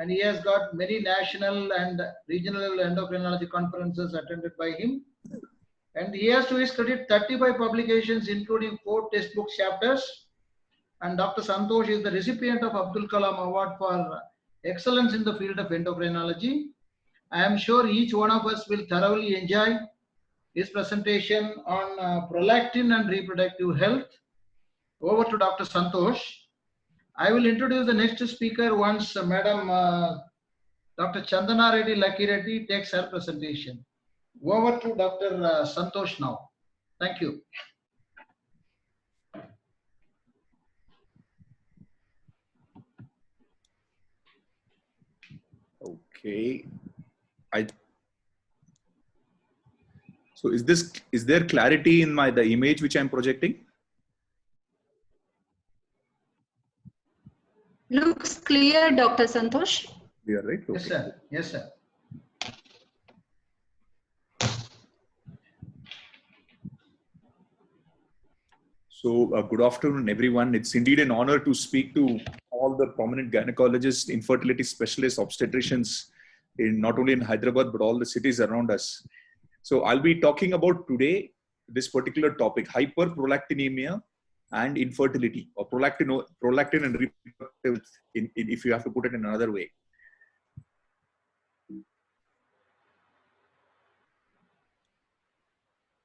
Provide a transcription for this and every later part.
and he has got many national and regional endocrinology conferences attended by him. And he has, to his credit, 35 publications, including 4 textbook chapters. And Dr. Santosh is the recipient of Abdul Kalam Award for excellence in the field of endocrinology. I am sure each one of us will thoroughly enjoy his presentation on prolactin and reproductive health. Over to Dr. Santosh. I will introduce the next speaker once Madam Dr. Chandana Reddy Lucky Reddy takes her presentation. Over to Dr. Santosh now. Thank you. Okay. So is there clarity in the image which I'm projecting? Looks clear, Dr. Santosh. Clear, right? Okay. Yes, sir. Yes, sir. So good afternoon, everyone. It's indeed an honor to speak to all the prominent gynecologists, infertility specialists, obstetricians in not only in Hyderabad, but all the cities around us. So I'll be talking about today this particular topic, hyperprolactinemia and infertility, or prolactin and reproductive, if you have to put it in another way.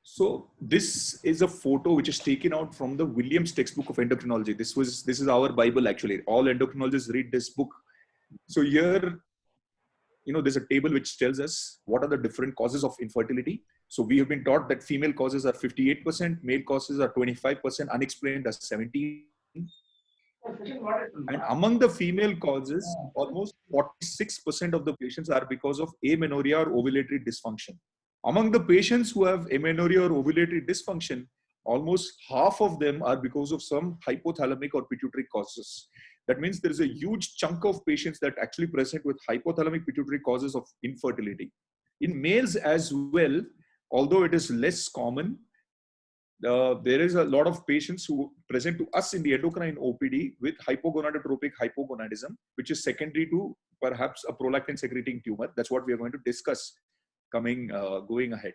So this is a photo which is taken out from the Williams textbook of endocrinology. This is our Bible actually. All endocrinologists read this book. So here, there's a table which tells us what are the different causes of infertility. So we have been taught that female causes are 58%, male causes are 25%, unexplained are 17%. And among the female causes, almost 46% of the patients are because of amenorrhea or ovulatory dysfunction. Among the patients who have amenorrhea or ovulatory dysfunction, almost half of them are because of some hypothalamic or pituitary causes. That means there is a huge chunk of patients that actually present with hypothalamic pituitary causes of infertility. In males as well, although it is less common, there is a lot of patients who present to us in the endocrine OPD with hypogonadotropic hypogonadism, which is secondary to perhaps a prolactin secreting tumor. That's what we are going to discuss going ahead.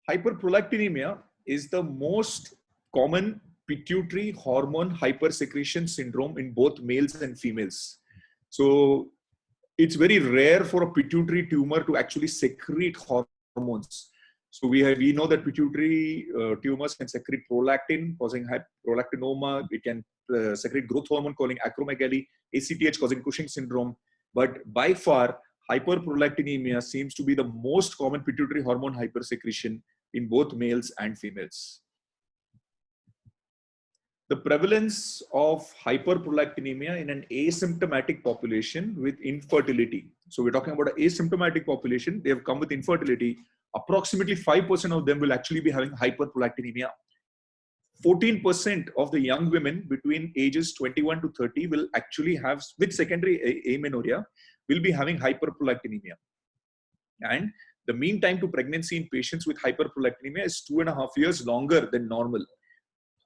Hyperprolactinemia is the most common pituitary hormone hypersecretion syndrome in both males and females. So it's very rare for a pituitary tumor to actually secrete hormones. So we know that pituitary tumors can secrete prolactin, causing prolactinoma. It can secrete growth hormone causing acromegaly, ACTH causing Cushing syndrome. But by far, hyperprolactinemia seems to be the most common pituitary hormone hypersecretion in both males and females. The prevalence of hyperprolactinemia in an asymptomatic population with infertility. So we're talking about an asymptomatic population. They have come with infertility. Approximately 5% of them will actually be having hyperprolactinemia. 14% of the young women between ages 21 to 30 will actually have, with secondary amenorrhea, will be having hyperprolactinemia. And the mean time to pregnancy in patients with hyperprolactinemia is 2.5 years longer than normal.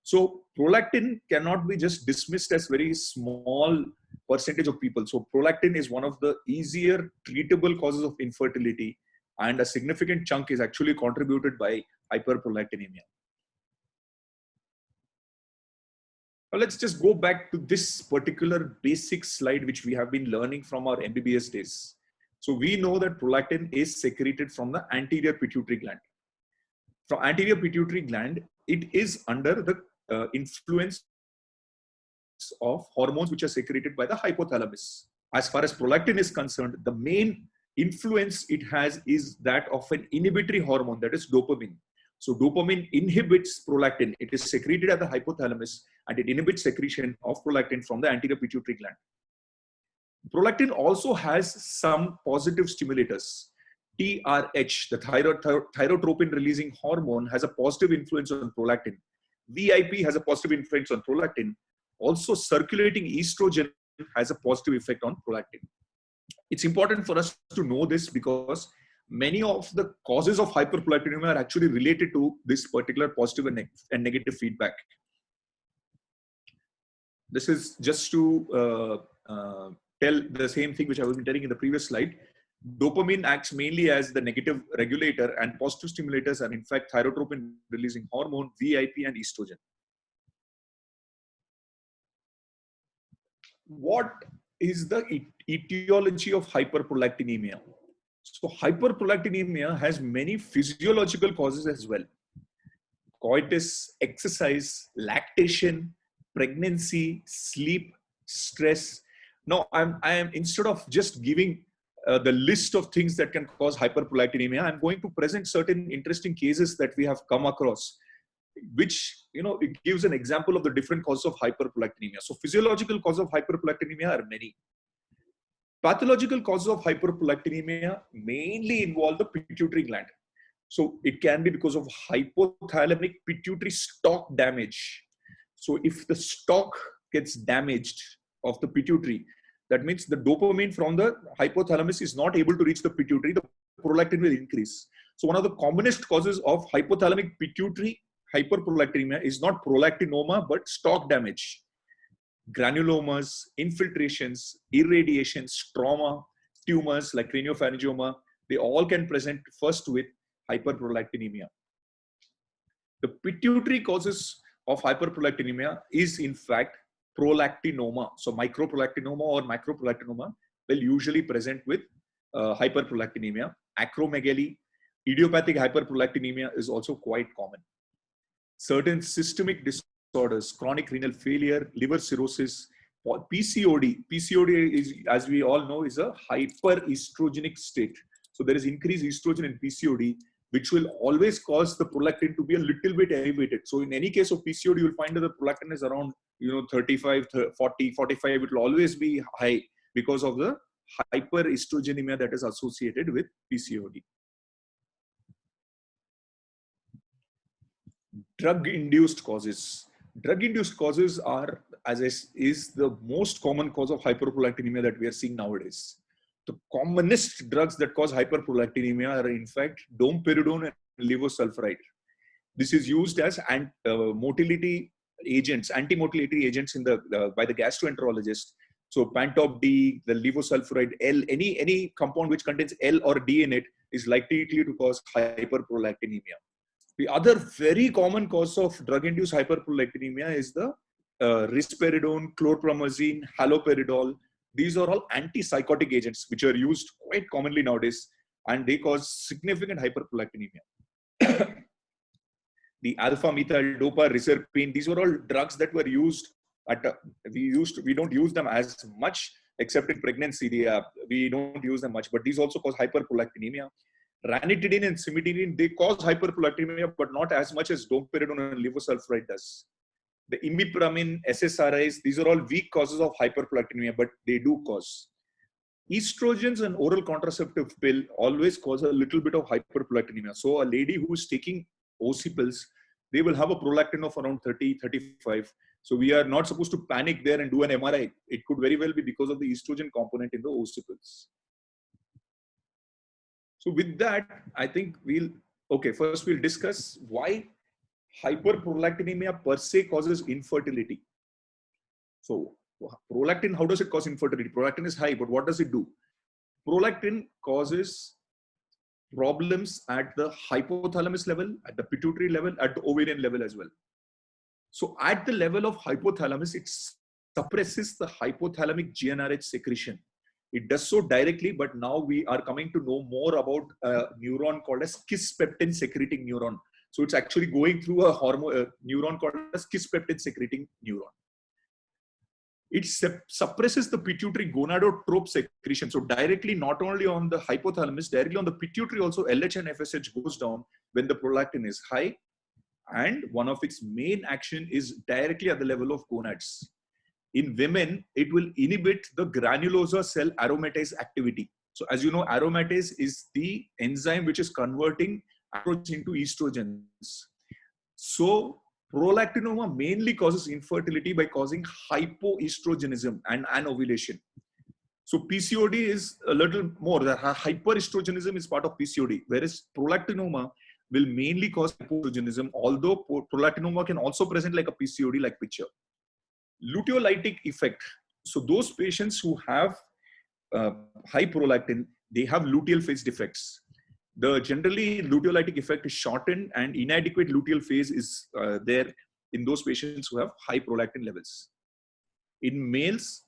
So prolactin cannot be just dismissed as very small percentage of people. So prolactin is one of the easier treatable causes of infertility, and a significant chunk is actually contributed by hyperprolactinemia. Now let's just go back to this particular basic slide which we have been learning from our MBBS days. So we know that prolactin is secreted from the anterior pituitary gland. From anterior pituitary gland, it is under the influence of hormones which are secreted by the hypothalamus. As far as prolactin is concerned, the main influence it has is that of an inhibitory hormone, that is dopamine. So dopamine inhibits prolactin. It is secreted at the hypothalamus and it inhibits secretion of prolactin from the anterior pituitary gland. Prolactin also has some positive stimulators. TRH, the thyrotropin releasing hormone, has a positive influence on prolactin. VIP has a positive influence on prolactin. Also, circulating estrogen has a positive effect on prolactin. It's important for us to know this because many of the causes of hyperprolactinemia are actually related to this particular positive and negative feedback. This is just to tell the same thing which I was telling in the previous slide. Dopamine acts mainly as the negative regulator, and positive stimulators are in fact thyrotropin releasing hormone, VIP, and estrogen. What is the etiology of hyperprolactinemia? So hyperprolactinemia has many physiological causes as well. Coitus, exercise, lactation, pregnancy, sleep, stress. Now, I am instead of just giving the list of things that can cause hyperprolactinemia, I'm going to present certain interesting cases that we have come across, which, it gives an example of the different causes of hyperprolactinemia. So physiological causes of hyperprolactinemia are many. Pathological causes of hyperprolactinemia mainly involve the pituitary gland. So it can be because of hypothalamic pituitary stalk damage. So if the stalk gets damaged of the pituitary, that means the dopamine from the hypothalamus is not able to reach the pituitary, the prolactin will increase. So one of the commonest causes of hypothalamic pituitary hyperprolactinemia is not prolactinoma, but stalk damage. Granulomas, infiltrations, irradiations, trauma, tumors like craniopharyngioma, they all can present first with hyperprolactinemia. The pituitary causes of hyperprolactinemia is in fact prolactinoma. So microprolactinoma or macroprolactinoma will usually present with hyperprolactinemia. Acromegaly, idiopathic hyperprolactinemia is also quite common. Certain systemic disorders, chronic renal failure, liver cirrhosis, PCOD. PCOD is, as we all know, is a hyperestrogenic state. So there is increased estrogen in PCOD, which will always cause the prolactin to be a little bit elevated. So in any case of PCOD, you'll find that the prolactin is around 35, 40, 45. It will always be high because of the hyperestrogenemia that is associated with PCOD. Drug-induced causes. Drug-induced causes are, is the most common cause of hyperprolactinemia that we are seeing nowadays. The commonest drugs that cause hyperprolactinemia are in fact domperidone and levosulfuride. This is used as motility agents, anti-motility agents by the gastroenterologist. So Pantop D, the levosulfuride L, any compound which contains L or D in it is likely to cause hyperprolactinemia. The other very common cause of drug-induced hyperprolactinemia is the risperidone, chlorpromazine, haloperidol. These are all antipsychotic agents which are used quite commonly nowadays, and they cause significant hyperprolactinemia. The alpha-methyl-dopa, reserpine, these were all drugs that were used we don't use them as much except in pregnancy. We don't use them much, but these also cause hyperprolactinemia. Ranitidine and cimetidine, they cause hyperprolactinemia, but not as much as domperidone and levosulfuride does. The imipramine, SSRIs, these are all weak causes of hyperprolactinemia, but they do cause. Estrogens and oral contraceptive pill always cause a little bit of hyperprolactinemia. So a lady who is taking OC pills, they will have a prolactin of around 30, 35. So we are not supposed to panic there and do an MRI. It could very well be because of the estrogen component in the OC pills. So with that, I think first we'll discuss why hyperprolactinemia per se causes infertility. So prolactin, how does it cause infertility? Prolactin is high, but what does it do? Prolactin causes problems at the hypothalamus level, at the pituitary level, at the ovarian level as well. So at the level of hypothalamus, it suppresses the hypothalamic GnRH secretion. It does so directly, but now we are coming to know more about a neuron called as kisspeptin secreting neuron. So it's actually going through a neuron called as kisspeptin secreting neuron. It suppresses the pituitary gonadotrope secretion. So directly, not only on the hypothalamus, directly on the pituitary also, LH and FSH goes down when the prolactin is high. And one of its main action is directly at the level of gonads. In women, it will inhibit the granulosa cell aromatase activity. So as you know, aromatase is the enzyme which is converting androgens into estrogens. So prolactinoma mainly causes infertility by causing hypoestrogenism and anovulation. So PCOD is a little more. The hyperestrogenism is part of PCOD, whereas prolactinoma will mainly cause hypoestrogenism, although prolactinoma can also present like a PCOD like picture. Luteolytic effect. So those patients who have high prolactin, they have luteal phase defects. The generally luteolytic effect is shortened and inadequate luteal phase is there in those patients who have high prolactin levels. In males,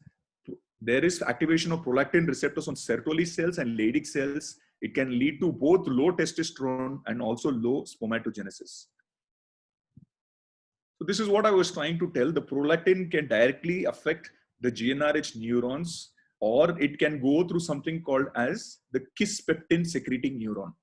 there is activation of prolactin receptors on Sertoli cells and Leydig cells. It can lead to both low testosterone and also low spermatogenesis. So this is what I was trying to tell. The prolactin can directly affect the GnRH neurons, or it can go through something called as the kisspeptin secreting neuron.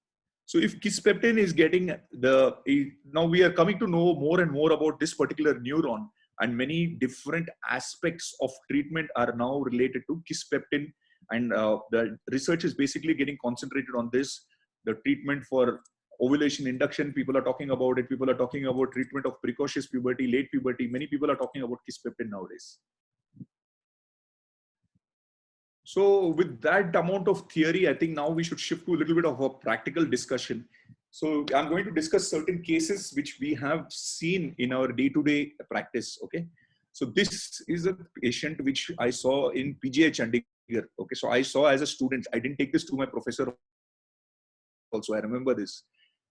So if kisspeptin is getting now we are coming to know more and more about this particular neuron, and many different aspects of treatment are now related to kisspeptin, and the research is basically getting concentrated on this. The treatment for ovulation induction, people are talking about it. People are talking about treatment of precocious puberty, late puberty. Many people are talking about kisspeptin nowadays. So with that amount of theory, I think now we should shift to a little bit of a practical discussion. So I'm going to discuss certain cases which we have seen in our day-to-day practice. Okay. So this is a patient which I saw in PGI Chandigarh. Okay. So I saw as a student, I didn't take this to my professor also. I remember this.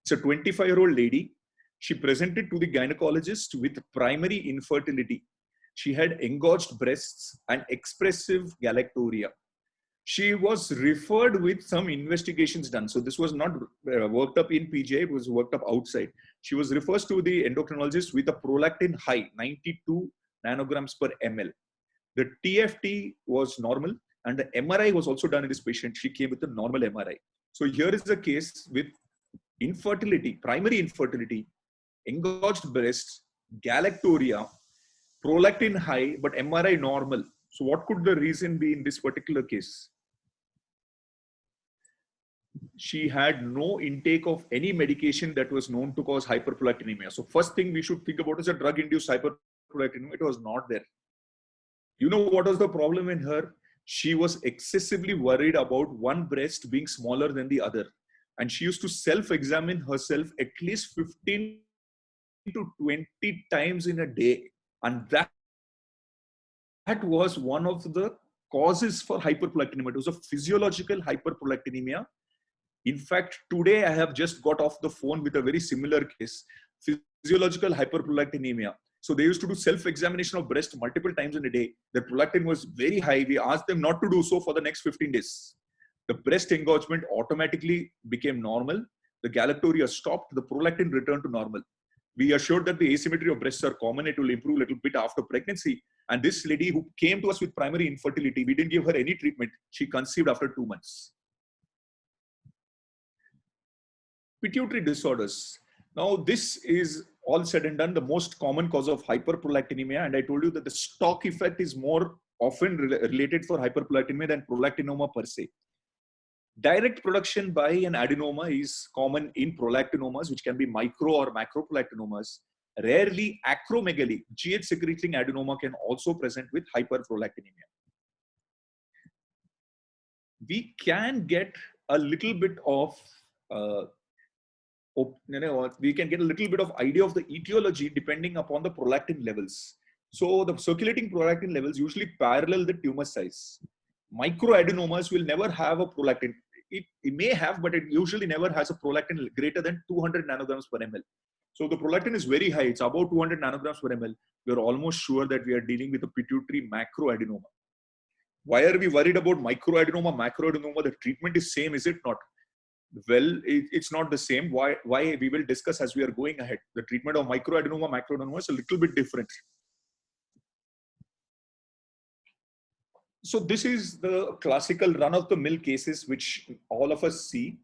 It's a 25-year-old lady. She presented to the gynecologist with primary infertility. She had engorged breasts and expressive galactorrhea. She was referred with some investigations done. So this was not worked up in PGI, it was worked up outside. She was referred to the endocrinologist with a prolactin high, 92 nanograms per ml. The TFT was normal and the MRI was also done in this patient. She came with a normal MRI. So here is the case with infertility, primary infertility, engorged breasts, galactorrhea, prolactin high, but MRI normal. So what could the reason be in this particular case? She had no intake of any medication that was known to cause hyperprolactinemia. So first thing we should think about is a drug-induced hyperprolactinemia. It was not there. You know what was the problem in her? She was excessively worried about one breast being smaller than the other. And she used to self-examine herself at least 15 to 20 times in a day. And that was one of the causes for hyperprolactinemia. It was a physiological hyperprolactinemia. In fact, today I have just got off the phone with a very similar case, physiological hyperprolactinemia. So they used to do self-examination of breast multiple times in a day. The prolactin was very high. We asked them not to do so for the next 15 days. The breast engorgement automatically became normal. The galactorrhea stopped. The prolactin returned to normal. We assured that the asymmetry of breasts are common. It will improve a little bit after pregnancy. And this lady who came to us with primary infertility, we didn't give her any treatment. She conceived after 2 months. Pituitary disorders. Now, this is all said and done the most common cause of hyperprolactinemia. And I told you that the stock effect is more often related for hyperprolactinemia than prolactinoma per se. Direct production by an adenoma is common in prolactinomas, which can be micro or macroprolactinomas. Rarely, acromegaly, GH secreting adenoma can also present with hyperprolactinemia. We can get a little bit of idea of the etiology depending upon the prolactin levels. So the circulating prolactin levels usually parallel the tumor size. Microadenomas will never have a prolactin. It may have, but it usually never has a prolactin greater than 200 nanograms per ml. So the prolactin is very high. It's about 200 nanograms per ml. We're almost sure that we are dealing with a pituitary macroadenoma. Why are we worried about microadenoma, macroadenoma? The treatment is same, is it not? Well, it's not the same. Why we will discuss as we are going ahead. The treatment of microadenoma, macroadenoma is a little bit different. So this is the classical run-of-the-mill cases which all of us see.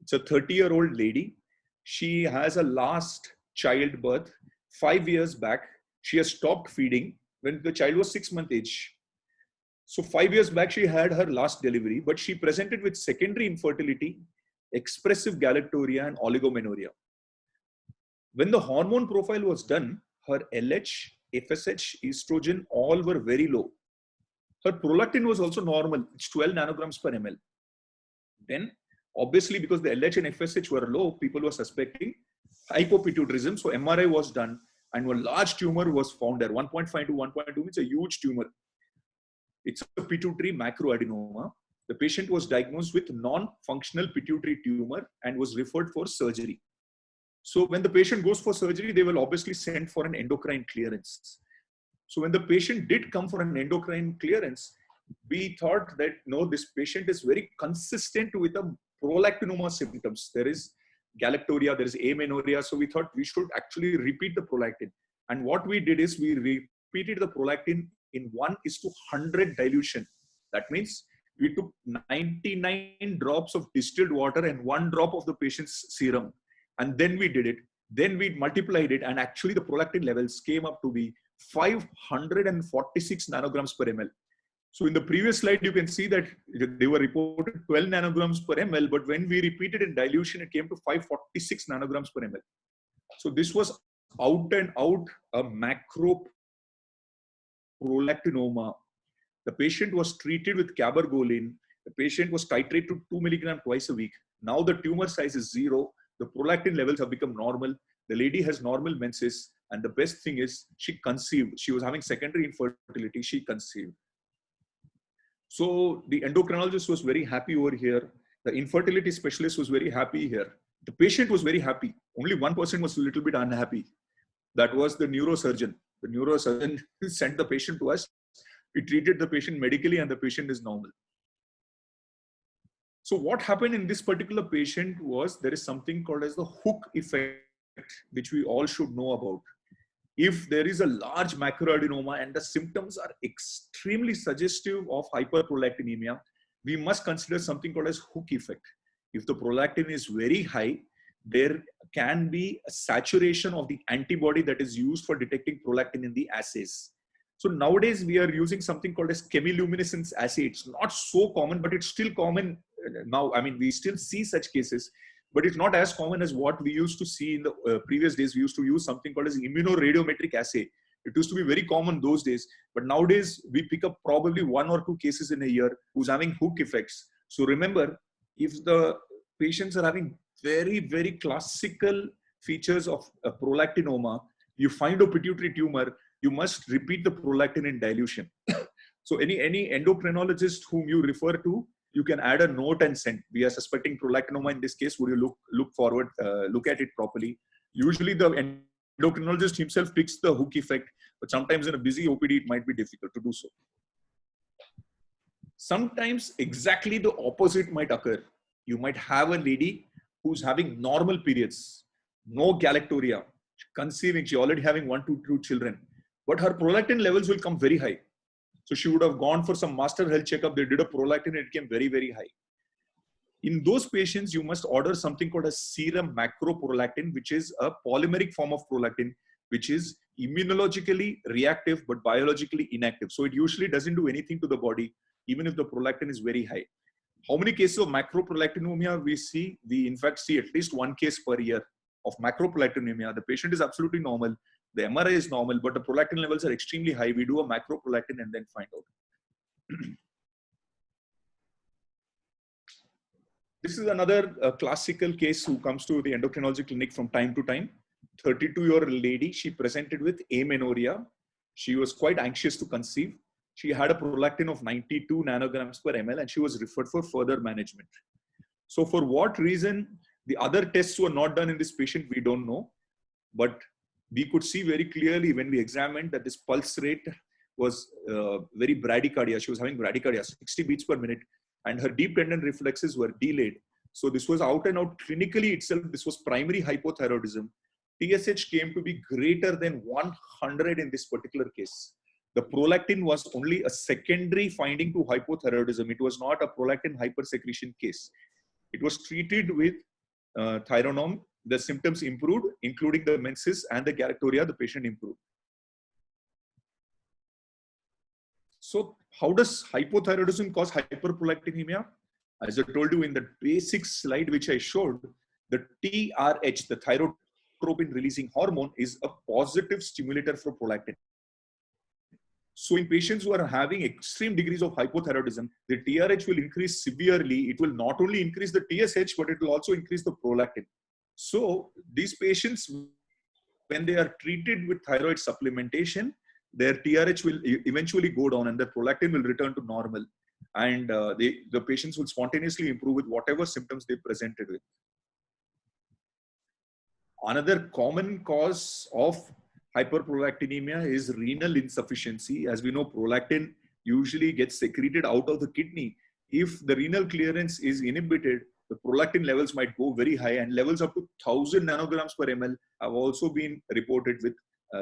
It's a 30-year-old lady. She has a last childbirth 5 years back. She has stopped feeding when the child was 6 months age. So 5 years back, she had her last delivery, but she presented with secondary infertility, expressive galactorrhea and oligomenorrhea. When the hormone profile was done, her LH, FSH, estrogen, all were very low. Her prolactin was also normal. It's 12 nanograms per ml. Then, obviously, because the LH and FSH were low, people were suspecting hypopituitarism. So MRI was done and a large tumor was found there. 1.5 to 1.2 means a huge tumor. It's a pituitary macroadenoma. the patient was diagnosed with non-functional pituitary tumor and was referred for surgery. So when the patient goes for surgery, they will obviously send for an endocrine clearance. So when the patient did come for an endocrine clearance, we thought that no, this patient is very consistent with the prolactinoma symptoms. There is galactorrhea, there is amenorrhea. So we thought we should actually repeat the prolactin. And what we did is we repeated the prolactin in 1:100 dilution. That means we took 99 drops of distilled water and 1 drop of the patient's serum. And then we did it. Then we multiplied it. And actually the prolactin levels came up to be 546 nanograms per ml. So in the previous slide, you can see that they were reported 12 nanograms per ml, but when we repeated in dilution, it came to 546 nanograms per ml. So this was out and out a macroprolactinoma. The patient was treated with cabergoline. The patient was titrated to 2 milligrams twice a week. Now the tumor size is 0. The prolactin levels have become normal. The lady has normal menses. And the best thing is she conceived. She was having secondary infertility. She conceived. So the endocrinologist was very happy over here. The infertility specialist was very happy here. The patient was very happy. Only one person was a little bit unhappy. That was the neurosurgeon. The neurosurgeon sent the patient to us. We treated the patient medically and the patient is normal. So what happened in this particular patient was there is something called as the hook effect, which we all should know about. If there is a large macroadenoma and the symptoms are extremely suggestive of hyperprolactinemia, we must consider something called as hook effect. If the prolactin is very high, there can be a saturation of the antibody that is used for detecting prolactin in the assays. So nowadays we are using something called as chemiluminescence assay. It's not so common, but it's still common now. I mean, we still see such cases, but it's not as common as what we used to see in the previous days. We used to use something called as immunoradiometric assay. It used to be very common those days, but nowadays we pick up probably 1 or 2 cases in a year who's having hook effects. So remember, if the patients are having very, very classical features of a prolactinoma, you find a pituitary tumor, you must repeat the prolactin in dilution. So any endocrinologist whom you refer to, you can add a note and send. We are suspecting prolactinoma in this case. Would you look at it properly? Usually the endocrinologist himself picks the hook effect, but sometimes in a busy OPD, it might be difficult to do so. Sometimes exactly the opposite might occur. You might have a lady who's having normal periods, no galactorrhea, conceiving, she already having 1 to 2 children, but her prolactin levels will come very high. So she would have gone for some master health checkup. They did a prolactin and it came very, very high. In those patients, you must order something called a serum macroprolactin, which is a polymeric form of prolactin, which is immunologically reactive, but biologically inactive. So it usually doesn't do anything to the body, even if the prolactin is very high. How many cases of macroprolactinemia we see? We in fact see at least 1 case per year of macroprolactinemia. The patient is absolutely normal. The MRI is normal, but the prolactin levels are extremely high. We do a macroprolactin and then find out. This is another classical case who comes to the endocrinology clinic from time to time. 32-year-old lady, she presented with amenorrhea. She was quite anxious to conceive. She had a prolactin of 92 nanograms per ml and she was referred for further management. So for what reason the other tests were not done in this patient, we don't know. But we could see very clearly when we examined that this pulse rate was very bradycardia. She was having bradycardia, 60 beats per minute, and her deep tendon reflexes were delayed. So this was out and out clinically itself. This was primary hypothyroidism. TSH came to be greater than 100 in this particular case. The prolactin was only a secondary finding to hypothyroidism. It was not a prolactin hypersecretion case. It was treated with Thironome. The symptoms improved, including the menses and the galactorrhea, the patient improved. So how does hypothyroidism cause hyperprolactinemia? As I told you in the basic slide which I showed, the TRH, the thyrotropin releasing hormone, is a positive stimulator for prolactin. So in patients who are having extreme degrees of hypothyroidism, the TRH will increase severely. It will not only increase the TSH, but it will also increase the prolactin. So these patients, when they are treated with thyroid supplementation, their TRH will eventually go down and their prolactin will return to normal. and the patients will spontaneously improve with whatever symptoms they presented with. Another common cause of hyperprolactinemia is renal insufficiency. As we know, prolactin usually gets secreted out of the kidney. If the renal clearance is inhibited, the prolactin levels might go very high, and levels up to 1000 nanograms per ml have also been reported with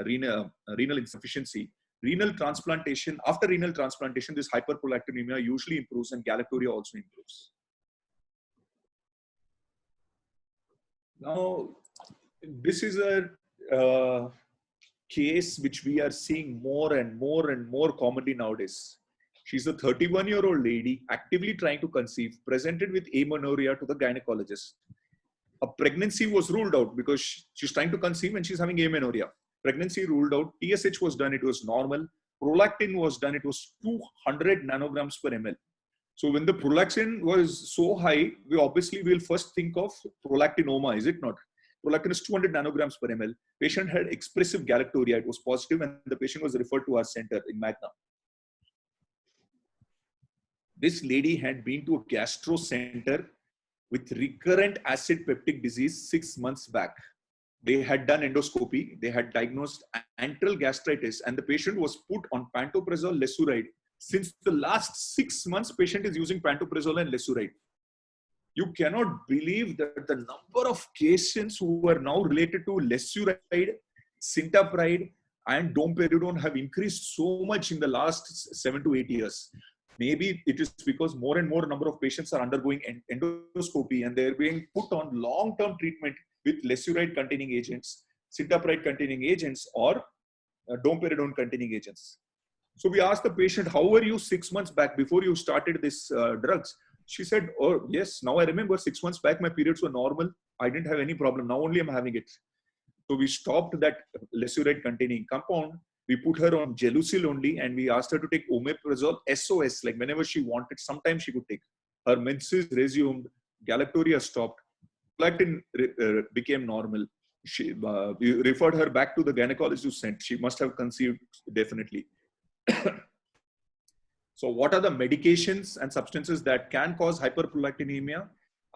renal insufficiency. Renal transplantation, after renal transplantation, this hyperprolactinemia usually improves and galacturia also improves. Now, this is a case which we are seeing more and more commonly nowadays. She's a 31-year-old lady actively trying to conceive, presented with amenorrhea to the gynecologist. A pregnancy was ruled out because she's trying to conceive and she's having amenorrhea. Pregnancy ruled out, TSH was done, it was normal. Prolactin was done, it was 200 nanograms per ml. So when the prolactin was so high, we obviously will first think of prolactinoma, is it not? Prolactin is 200 nanograms per ml. Patient had expressive galacturia, it was positive, and the patient was referred to our center in Magna. This lady had been to a gastro center with recurrent acid peptic disease 6 months back. They had done endoscopy, they had diagnosed antral gastritis, and the patient was put on pantoprazole lesuride. Since the last 6 months, patient is using pantoprazole and lesuride. You cannot believe that the number of patients who are now related to lesuride, citalopram, and domperidone have increased so much in the last 7 to 8 years. Maybe it is because more and more number of patients are undergoing endoscopy and they're being put on long-term treatment with lesuride containing agents, citalopram containing agents, or domperidone containing agents. So we asked the patient, how were you 6 months back before you started this drugs? She said, oh yes, now I remember 6 months back my periods were normal. I didn't have any problem. Now only I'm having it. So we stopped that lesuride containing compound. We put her on Gelusil only, and we asked her to take omeprazole SOS, like whenever she wanted. Sometimes she could take. Her menses resumed, galacturia stopped, prolactin became normal. We referred her back to the gynecologist who sent. She must have conceived definitely. So what are the medications and substances that can cause hyperprolactinemia?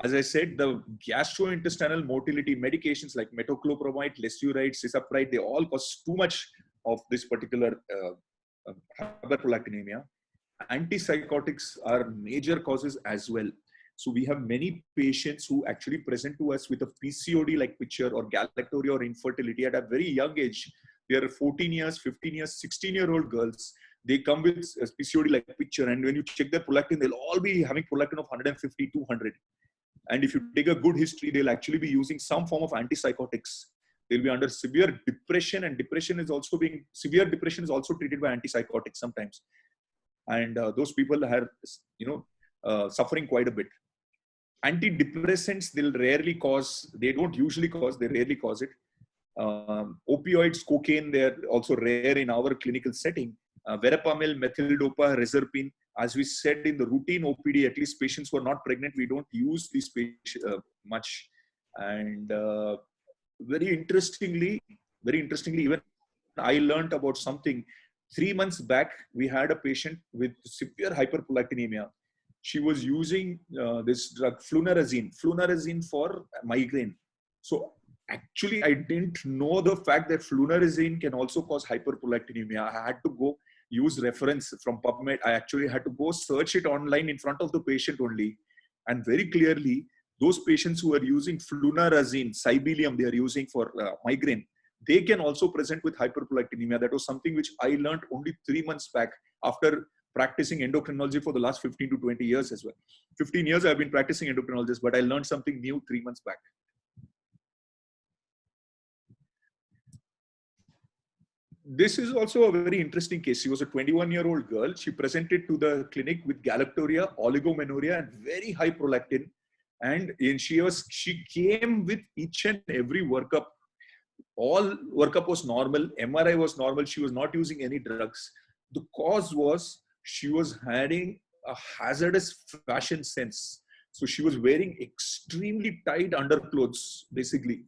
As I said, the gastrointestinal motility medications like metoclopramide, lesuride, cisapride, they all cause too much of this particular hyperprolactinemia. Antipsychotics are major causes as well. So we have many patients who actually present to us with a PCOD-like picture or galacturia or infertility at a very young age. They are 14 years, 15 years, 16-year-old girls. They come with a PCOD-like picture, and when you check their prolactin, they'll all be having prolactin of 150, 200. And if you take a good history, they'll actually be using some form of antipsychotics. They'll be under severe depression, and severe depression is also treated by antipsychotics sometimes. And those people are, suffering quite a bit. Antidepressants, they don't usually cause, they rarely cause it. Opioids, cocaine, they're also rare in our clinical setting. Verapamil, methyl-dopa, reserpine. As we said in the routine OPD, at least patients who are not pregnant, we don't use these much. And very interestingly, even I learned about something. 3 months back, we had a patient with severe hyperprolactinemia. She was using this drug, flunarizine for migraine. So actually, I didn't know the fact that flunarizine can also cause hyperprolactinemia. I had to go use reference from PubMed. I actually had to go search it online in front of the patient only. And very clearly, those patients who are using flunarizine, Cybelium, they are using for migraine, they can also present with hyperprolactinemia. That was something which I learned only 3 months back after practicing endocrinology for the last 15 to 20 years as well. 15 years I've been practicing endocrinologist, but I learned something new 3 months back. This is also a very interesting case. She was a 21-year-old girl. She presented to the clinic with galacturia, oligomenorrhea, and very high prolactin. And she came with each and every workup. All workup was normal. MRI was normal. She was not using any drugs. The cause was she was having a hazardous fashion sense. So she was wearing extremely tight underclothes, basically.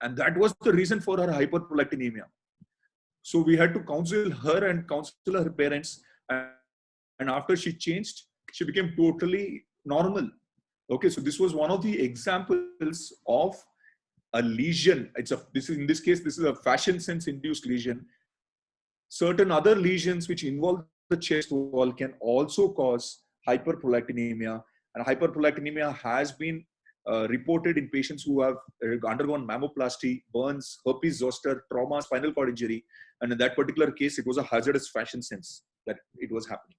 And that was the reason for her hyperprolactinemia. So we had to counsel her and counsel her parents. And after she changed, she became totally normal. Okay, so this was one of the examples of a lesion. In this case, this is a fashion sense induced lesion. Certain other lesions which involve the chest wall can also cause hyperprolactinemia, and hyperprolactinemia has been reported in patients who have undergone mammoplasty, burns, herpes zoster, trauma, spinal cord injury, and in that particular case, it was a hazardous fashion sense that it was happening.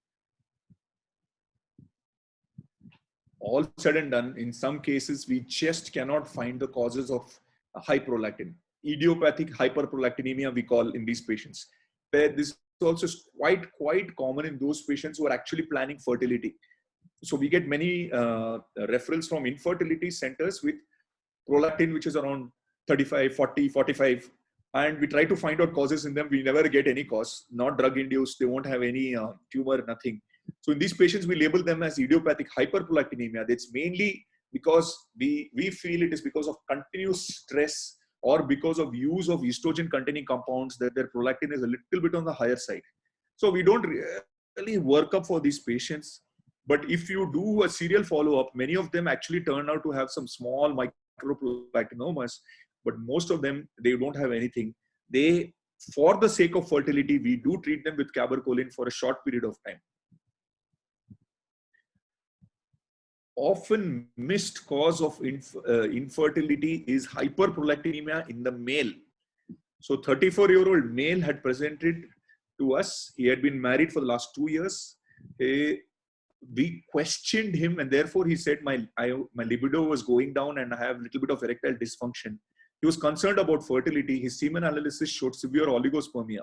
All said and done, in some cases, we just cannot find the causes of high prolactin. Idiopathic hyperprolactinemia, we call in these patients. This is also quite common in those patients who are actually planning fertility. So we get many referrals from infertility centers with prolactin, which is around 35, 40, 45. And we try to find out causes in them. We never get any cause, not drug induced. They won't have any tumor, nothing. So in these patients, we label them as idiopathic hyperprolactinemia. That's mainly because we feel it is because of continuous stress or because of use of estrogen containing compounds that their prolactin is a little bit on the higher side. So we don't really work up for these patients. But if you do a serial follow-up, many of them actually turn out to have some small microprolactinomas, but most of them, they don't have anything. For the sake of fertility, we do treat them with cabergoline for a short period of time. Often missed cause of infertility is hyperprolactinemia in the male. So 34-year-old male had presented to us. He had been married for the last 2 years. We questioned him, and therefore he said, my libido was going down and I have a little bit of erectile dysfunction. He was concerned about fertility. His semen analysis showed severe oligospermia.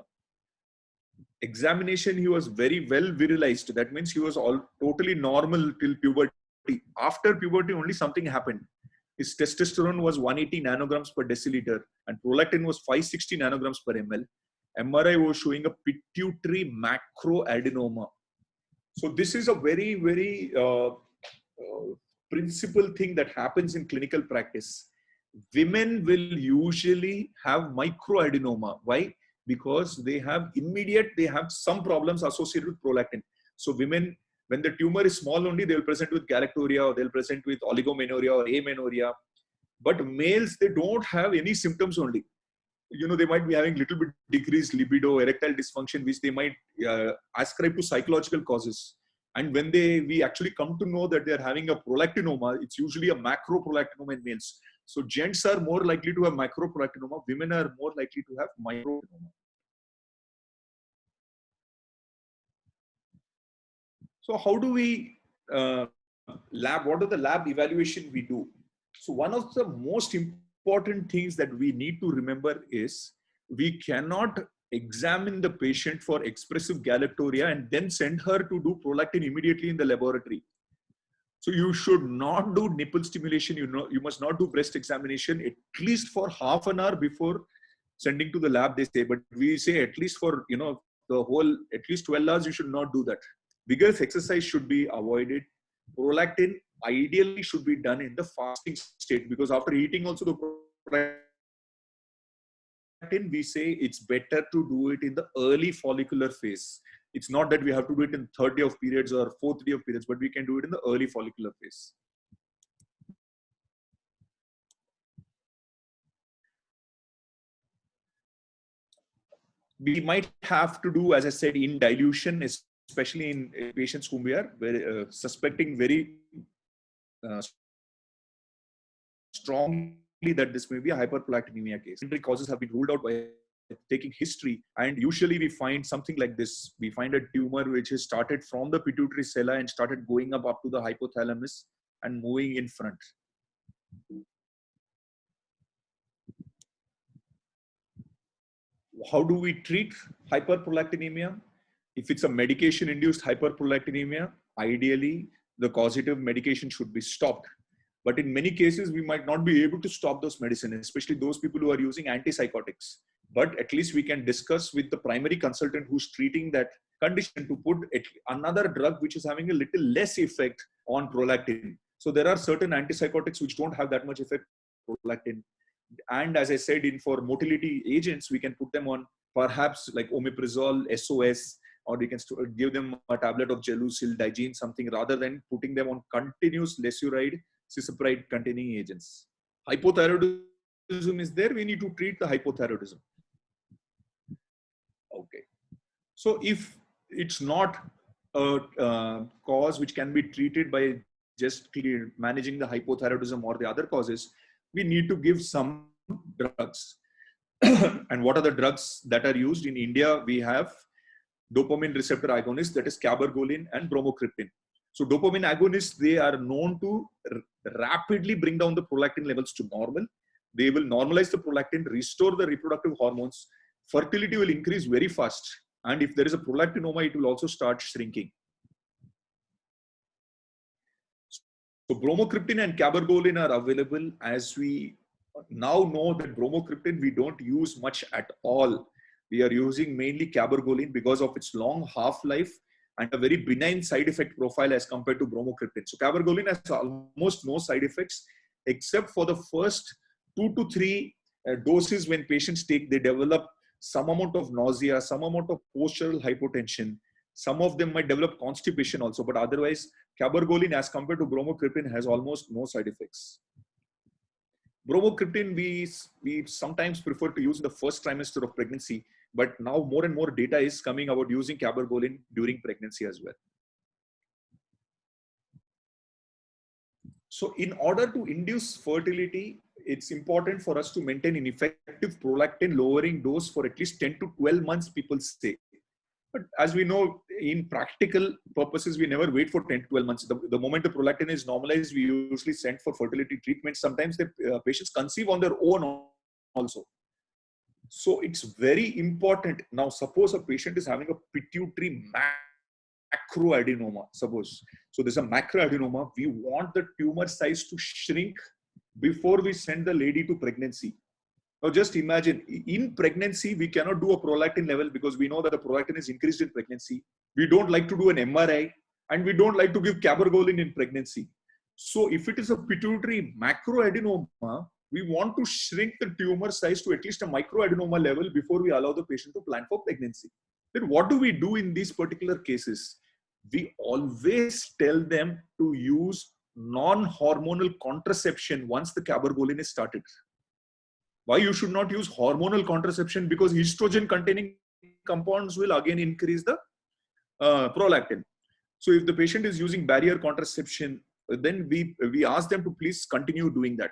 Examination, he was very well virilized. That means he was totally normal till puberty. After puberty, only something happened. His testosterone was 180 nanograms per deciliter and prolactin was 560 nanograms per ml. MRI was showing a pituitary macroadenoma. So this is a very, very principal thing that happens in clinical practice. Women will usually have microadenoma. Why? Because they have some problems associated with prolactin. So women, when the tumor is small only, they will present with galactorrhea or they'll present with oligomenorrhea or amenorrhea. But males, they don't have any symptoms only. They might be having little bit decreased libido, erectile dysfunction, which they might ascribe to psychological causes. And when we actually come to know that they're having a prolactinoma, it's usually a macroprolactinoma in males. So gents are more likely to have microprolactinoma. Women are more likely to have microprolactinoma. So how do we what are the lab evaluation we do? So one of the most important things that we need to remember is we cannot examine the patient for expressive galactorrhea and then send her to do prolactin immediately in the laboratory. So you should not do nipple stimulation. You must not do breast examination at least for half an hour before sending to the lab, they say. But we say at least for, the whole, at least 12 hours, you should not do that. Vigorous exercise should be avoided. Prolactin ideally should be done in the fasting state, because after eating also the prolactin, we say it's better to do it in the early follicular phase. It's not that we have to do it in third day of periods or fourth day of periods, but we can do it in the early follicular phase. We might have to do, as I said, in dilution, especially in patients whom we are suspecting very strongly that this may be a hyperprolactinemia case. Secondary causes have been ruled out by taking history, and usually we find something like this. We find a tumor which has started from the pituitary sella and started going up to the hypothalamus and moving in front. How do we treat hyperprolactinemia? If it's a medication-induced hyperprolactinemia, ideally the causative medication should be stopped. But in many cases, we might not be able to stop those medicines, especially those people who are using antipsychotics. But at least we can discuss with the primary consultant who's treating that condition to put another drug which is having a little less effect on prolactin. So there are certain antipsychotics which don't have that much effect on prolactin. And as I said, for motility agents, we can put them on perhaps like omeprazole, SOS, or you can give them a tablet of Gelusil, Digene, something, rather than putting them on continuous Lesuride, Cisapride containing agents. Hypothyroidism is there, we need to treat the hypothyroidism. Okay. So if it's not a cause which can be treated by just managing the hypothyroidism or the other causes, we need to give some drugs. And what are the drugs that are used? In India, we have dopamine receptor agonists, that is cabergoline and bromocriptine. So dopamine agonists, they are known to rapidly bring down the prolactin levels to normal. They will normalize the prolactin, restore the reproductive hormones. Fertility will increase very fast. And if there is a prolactinoma, it will also start shrinking. So bromocriptine and cabergoline are available. As we now know that bromocriptine we don't use much at all. We are using mainly cabergoline because of its long half-life and a very benign side effect profile as compared to bromocriptine. So cabergoline has almost no side effects except for the first 2 to 3 doses. When patients take, they develop some amount of nausea, some amount of postural hypotension. Some of them might develop constipation also, but otherwise cabergoline as compared to bromocriptine has almost no side effects. Bromocriptine we sometimes prefer to use in the first trimester of pregnancy, but now more and more data is coming about using cabergoline during pregnancy as well. So in order to induce fertility, it's important for us to maintain an effective prolactin lowering dose for at least 10 to 12 months, people say. But as we know, in practical purposes, we never wait for 10 to 12 months. The moment the prolactin is normalized, we usually send for fertility treatment. Sometimes the patients conceive on their own also. So it's very important. Now, suppose a patient is having a pituitary macroadenoma, suppose. So there's a macroadenoma. We want the tumor size to shrink before we send the lady to pregnancy. Now just imagine, in pregnancy, we cannot do a prolactin level because we know that the prolactin is increased in pregnancy. We don't like to do an MRI and we don't like to give cabergoline in pregnancy. So if it is a pituitary macroadenoma, we want to shrink the tumor size to at least a microadenoma level before we allow the patient to plan for pregnancy. Then what do we do in these particular cases? We always tell them to use non-hormonal contraception once the cabergoline is started. Why you should not use hormonal contraception? Because estrogen containing compounds will again increase the prolactin. So if the patient is using barrier contraception, then we ask them to please continue doing that.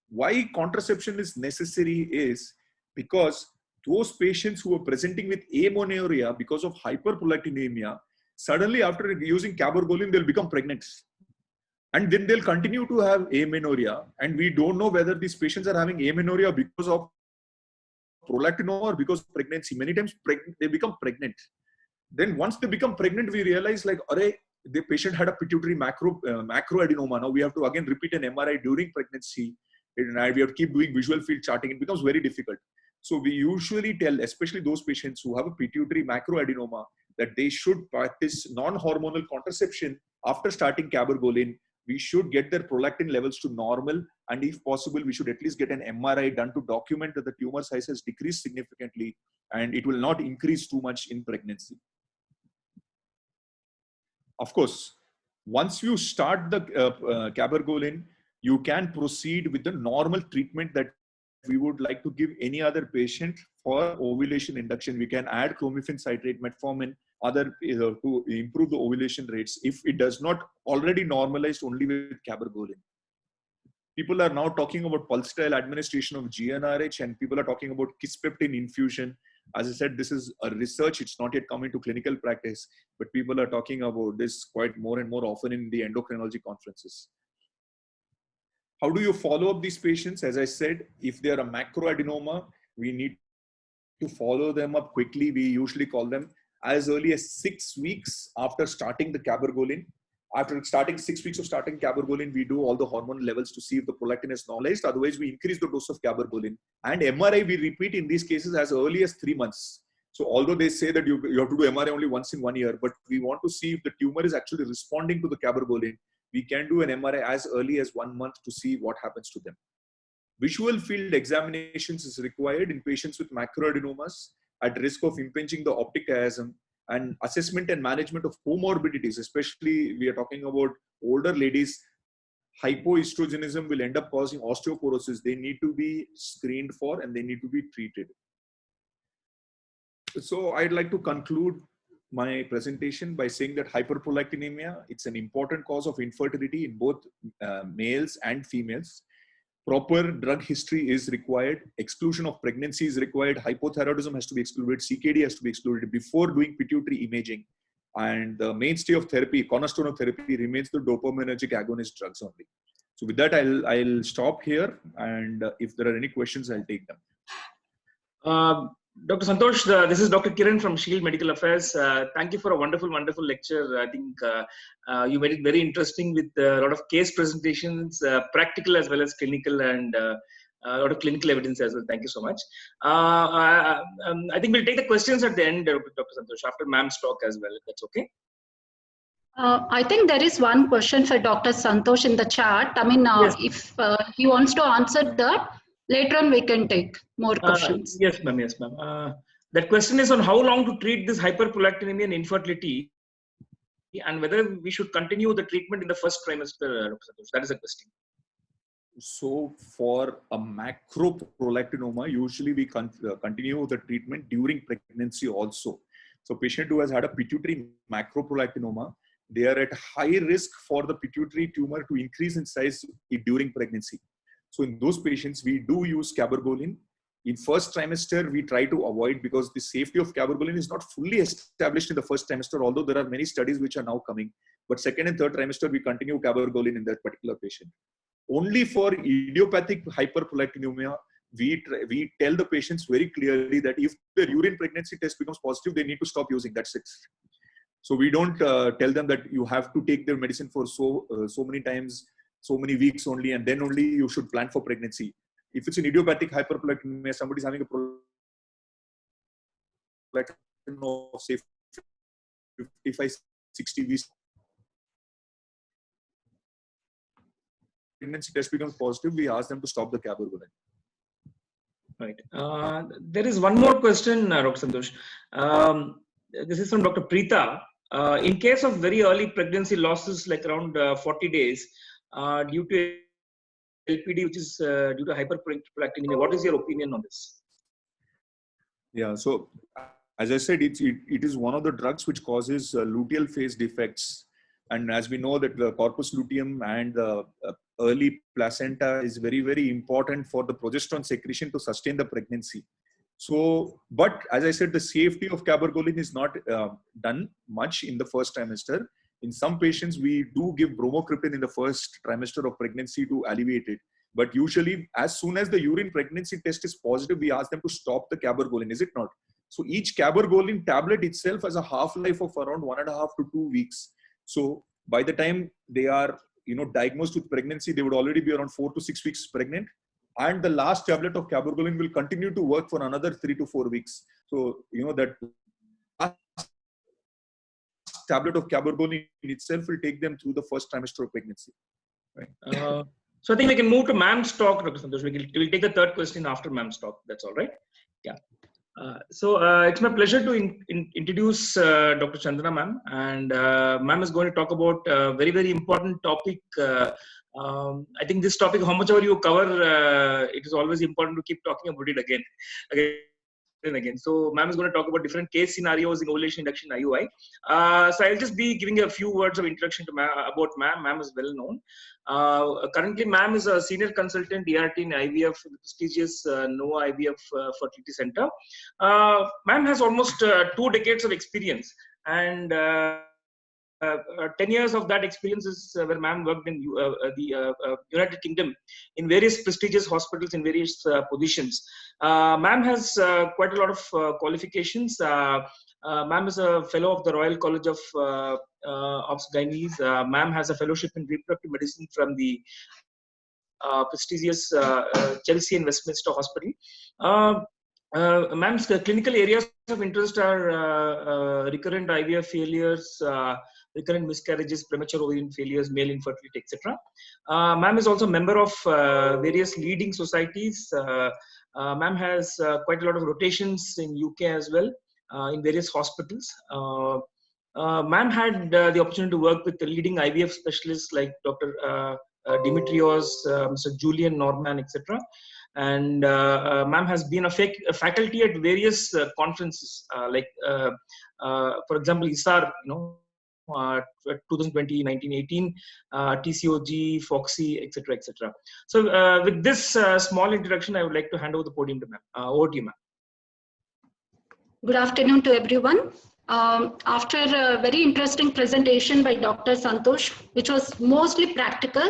Why contraception is necessary is because those patients who are presenting with amenorrhea because of hyperprolactinemia, suddenly after using cabergoline, they'll become pregnant. And then they'll continue to have amenorrhea. And we don't know whether these patients are having amenorrhea because of prolactinoma or because of pregnancy. Many times they become pregnant. Then once they become pregnant, we realize like, the patient had a pituitary macroadenoma. Now we have to again repeat an MRI during pregnancy. And we have to keep doing visual field charting. It becomes very difficult. So we usually tell, especially those patients who have a pituitary macroadenoma, that they should practice non-hormonal contraception after starting cabergoline. We should get their prolactin levels to normal. And if possible, we should at least get an MRI done to document that the tumor size has decreased significantly and it will not increase too much in pregnancy. Of course, once you start the cabergoline, you can proceed with the normal treatment that we would like to give any other patient for ovulation induction. We can add clomiphene citrate, metformin, other to improve the ovulation rates if it does not already normalized only with cabergoline. People are now talking about pulsatile administration of GnRH and people are talking about kisspeptin infusion. As I said, this is a research. It's not yet come into clinical practice, but people are talking about this quite more and more often in the endocrinology conferences. How do you follow up these patients? As I said, if they are a macroadenoma, we need to follow them up quickly. We usually call them as early as 6 weeks after starting the cabergoline. After starting 6 weeks of starting cabergoline, we do all the hormone levels to see if the prolactin is normalized. Otherwise, we increase the dose of cabergoline. And MRI, we repeat in these cases as early as 3 months. So although they say that you have to do MRI only once in 1 year, but we want to see if the tumor is actually responding to the cabergoline. We can do an MRI as early as 1 month to see what happens to them. Visual field examinations is required in patients with macroadenomas at risk of impinging the optic chiasm and assessment and management of comorbidities, especially we are talking about older ladies. Hypoestrogenism will end up causing osteoporosis. They need to be screened for and they need to be treated. So I'd like to conclude my presentation by saying that hyperprolactinemia, it's an important cause of infertility in both males and females. Proper drug history is required. Exclusion of pregnancy is required. Hypothyroidism has to be excluded. CKD has to be excluded before doing pituitary imaging. And the mainstay of therapy, cornerstone of therapy, remains the dopaminergic agonist drugs only. So with that, I'll stop here. And if there are any questions, I'll take them. Dr. Santosh, this is Dr. Kiran from Shield Medical Affairs. Thank you for a wonderful, wonderful lecture. I think you made it very interesting with a lot of case presentations, practical as well as clinical, and a lot of clinical evidence as well. Thank you so much. I think we'll take the questions at the end, Dr. Santosh, after ma'am's talk as well, if that's okay. I think there is one question for Dr. Santosh in the chat. I mean, yes. If he wants to answer that, later on we can take more questions. Yes, ma'am. Yes, ma'am. That question is on how long to treat this hyperprolactinemia and infertility, and whether we should continue the treatment in the first trimester. That is a question. So for a macroprolactinoma, usually we continue the treatment during pregnancy also. So patient who has had a pituitary macroprolactinoma, they are at high risk for the pituitary tumor to increase in size during pregnancy. So in those patients, we do use cabergoline. In first trimester, we try to avoid, because the safety of cabergoline is not fully established in the first trimester, although there are many studies which are now coming. But second and third trimester, we continue cabergoline in that particular patient. Only for idiopathic hyperprolactinemia, we tell the patients very clearly that if the urine pregnancy test becomes positive, they need to stop using. That's it. So we don't tell them that you have to take their medicine for so many times, so many weeks only, and then only you should plan for pregnancy. If it's an idiopathic hyperprolactinemia, somebody is having a prolactin of say 55, 60 weeks, pregnancy test becomes positive, we ask them to stop the cabergoline. Right. There is one more question, Dr. Santosh. This is from Dr. Preeta. In case of very early pregnancy losses, like around 40 days, due to LPD, which is due to hyperprolactinemia, what is your opinion on this? Yeah, so as I said, it is one of the drugs which causes luteal phase defects. And as we know that the corpus luteum and the early placenta is very, very important for the progesterone secretion to sustain the pregnancy. So, but as I said, the safety of cabergoline is not done much in the first trimester. In some patients, we do give bromocriptine in the first trimester of pregnancy to alleviate it. But usually, as soon as the urine pregnancy test is positive, we ask them to stop the cabergoline, is it not? So each cabergoline tablet itself has a half-life of around 1.5 to 2 weeks. So by the time they are, diagnosed with pregnancy, they would already be around 4 to 6 weeks pregnant. And the last tablet of cabergoline will continue to work for another 3 to 4 weeks. So, that last tablet of cabergoline itself will take them through the first trimester of pregnancy. Right. So I think we can move to ma'am's talk, Dr. Santosh. We'll take the third question after ma'am's talk. That's all right. Yeah. So it's my pleasure to introduce Dr. Chandana ma'am, and ma'am is going to talk about a very, very important topic. I think this topic, how much ever you cover, it is always important to keep talking about it again and again. So ma'am is going to talk about different case scenarios in ovulation induction IUI. So I'll just be giving a few words of introduction to about ma'am. Ma'am is well known. Currently, ma'am is a senior consultant ERT in IVF, the prestigious NOVA IVF Fertility Center. Ma'am has almost 2 decades of experience, and 10 years of that experience is where ma'am worked in the United Kingdom in various prestigious hospitals in various positions. Ma'am has quite a lot of qualifications. Ma'am is a fellow of the Royal College of Obs-Gynaes. Ma'am has a fellowship in reproductive medicine from the prestigious Chelsea and Westminster Hospital. Ma'am's clinical areas of interest are recurrent IVF failures, recurrent miscarriages, premature ovarian failures, male infertility, etc. Ma'am is also a member of various leading societies. Ma'am has quite a lot of rotations in UK as well. in various hospitals. Ma'am had the opportunity to work with the leading IVF specialists like Dr. Dimitrios, Mr. Julian Norman, etc. And ma'am has been a faculty at various conferences, for example, ISAR, 2020, 1918, TCOG, FOXY, etc., etc. So with this small introduction, I would like to hand over the podium to ma'am. Over to you, ma'am. Good afternoon to everyone. After a very interesting presentation by Dr. Santosh, which was mostly practical,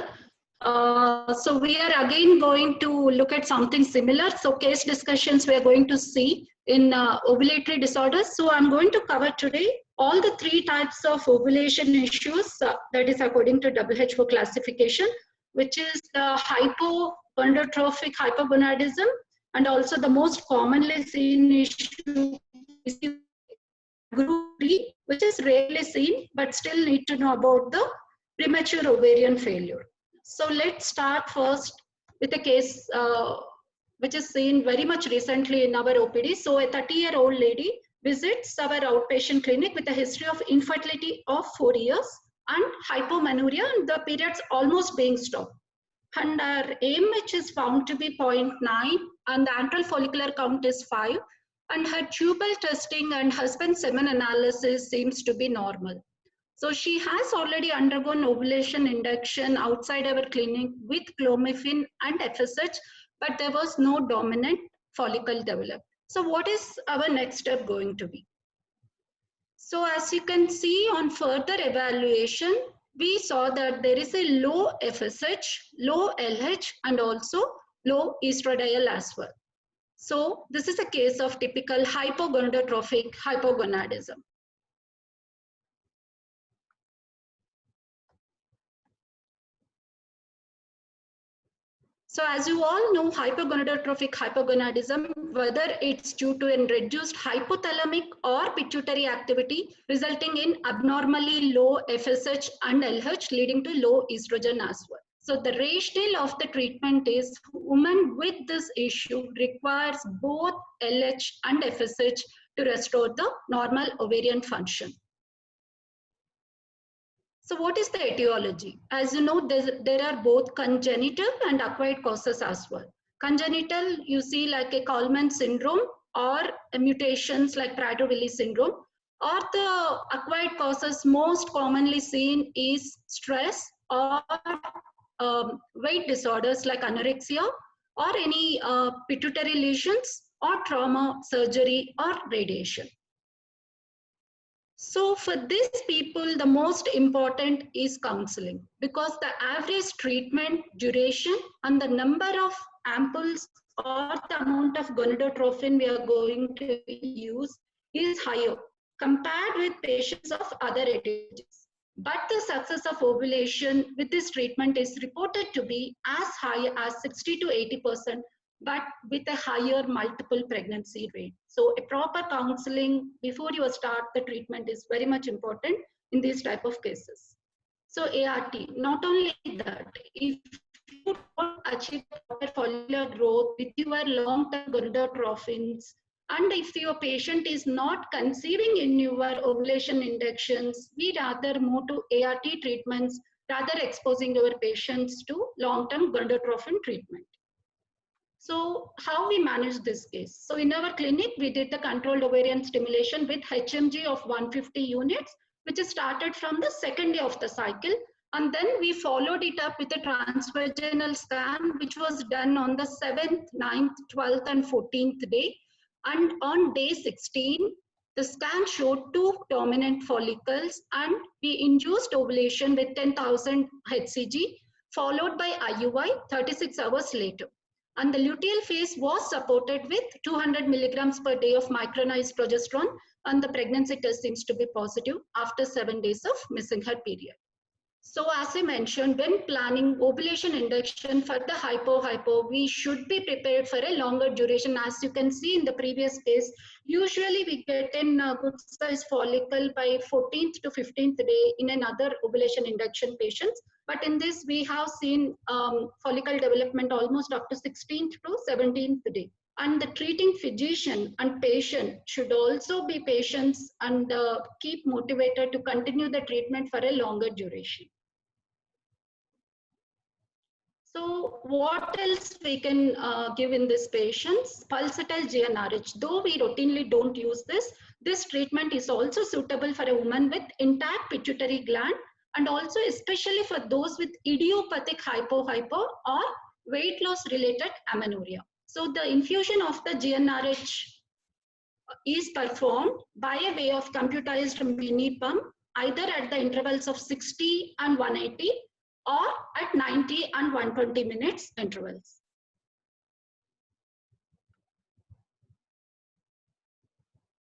so we are again going to look at something similar. So case discussions we are going to see in ovulatory disorders. So I'm going to cover today all the 3 types of ovulation issues, that is according to WHO classification, which is the hypogonadotrophic hypogonadism, and also the most commonly seen issue is group 3, which is rarely seen, but still need to know about the premature ovarian failure. So let's start first with a case which is seen very much recently in our OPD. So a 30-year-old lady visits our outpatient clinic with a history of infertility of 4 years and hypomenorrhea, and the periods almost being stopped. And our AMH is found to be 0.9 and the antral follicular count is 5, and her tubal testing and husband semen analysis seems to be normal. So she has already undergone ovulation induction outside our clinic with clomiphene and FSH, but there was no dominant follicle developed. So what is our next step going to be? So as you can see on further evaluation, we saw that there is a low FSH, low LH, and also low estradiol as well. So this is a case of typical hypogonadotrophic hypogonadism. So as you all know, hypogonadotrophic hypogonadism, whether it's due to a reduced hypothalamic or pituitary activity, resulting in abnormally low FSH and LH, leading to low estrogen as well. So the rationale of the treatment is women with this issue requires both LH and FSH to restore the normal ovarian function. So what is the etiology? As you know, there are both congenital and acquired causes as well. Congenital, you see like a Kallmann syndrome or mutations like Prader-Willi syndrome, or the acquired causes most commonly seen is stress or weight disorders like anorexia, or any pituitary lesions, or trauma, surgery, or radiation. So for these people, the most important is counseling, because the average treatment duration and the number of ampoules or the amount of gonadotropin we are going to use is higher compared with patients of other etiologies. But the success of ovulation with this treatment is reported to be as high as 60 to 80%, but with a higher multiple pregnancy rate. So a proper counseling before you start the treatment is very much important in these type of cases. So ART, not only that, if you don't achieve proper follicular growth with your long-term gonadotropins, and if your patient is not conceiving in your ovulation inductions, we rather move to ART treatments, rather exposing our patients to long-term gonadotropin treatment. So how we manage this case? So in our clinic, we did the controlled ovarian stimulation with HMG of 150 units, which is started from the second day of the cycle. And then we followed it up with a transvaginal scan, which was done on the 7th, 9th, 12th, and 14th day. And on day 16, the scan showed 2 dominant follicles, and we induced ovulation with 10,000 HCG, followed by IUI 36 hours later. And the luteal phase was supported with 200 milligrams per day of micronized progesterone, and the pregnancy test seems to be positive after 7 days of missing her period. So as I mentioned, when planning ovulation induction for the hypo, we should be prepared for a longer duration. As you can see in the previous case, usually we get in a good size follicle by 14th to 15th day in another ovulation induction patients. But in this, we have seen follicle development almost up to 16th to 17th day And the treating physician and patient should also be patient and keep motivated to continue the treatment for a longer duration. So what else we can give in these patients? Pulsatile GnRH. Though we routinely don't use this treatment is also suitable for a woman with intact pituitary gland, and also especially for those with idiopathic hypo or weight loss related amenorrhea. So the infusion of the GnRH is performed by a way of computerized mini pump, either at the intervals of 60 and 180 or at 90 and 120 minutes intervals.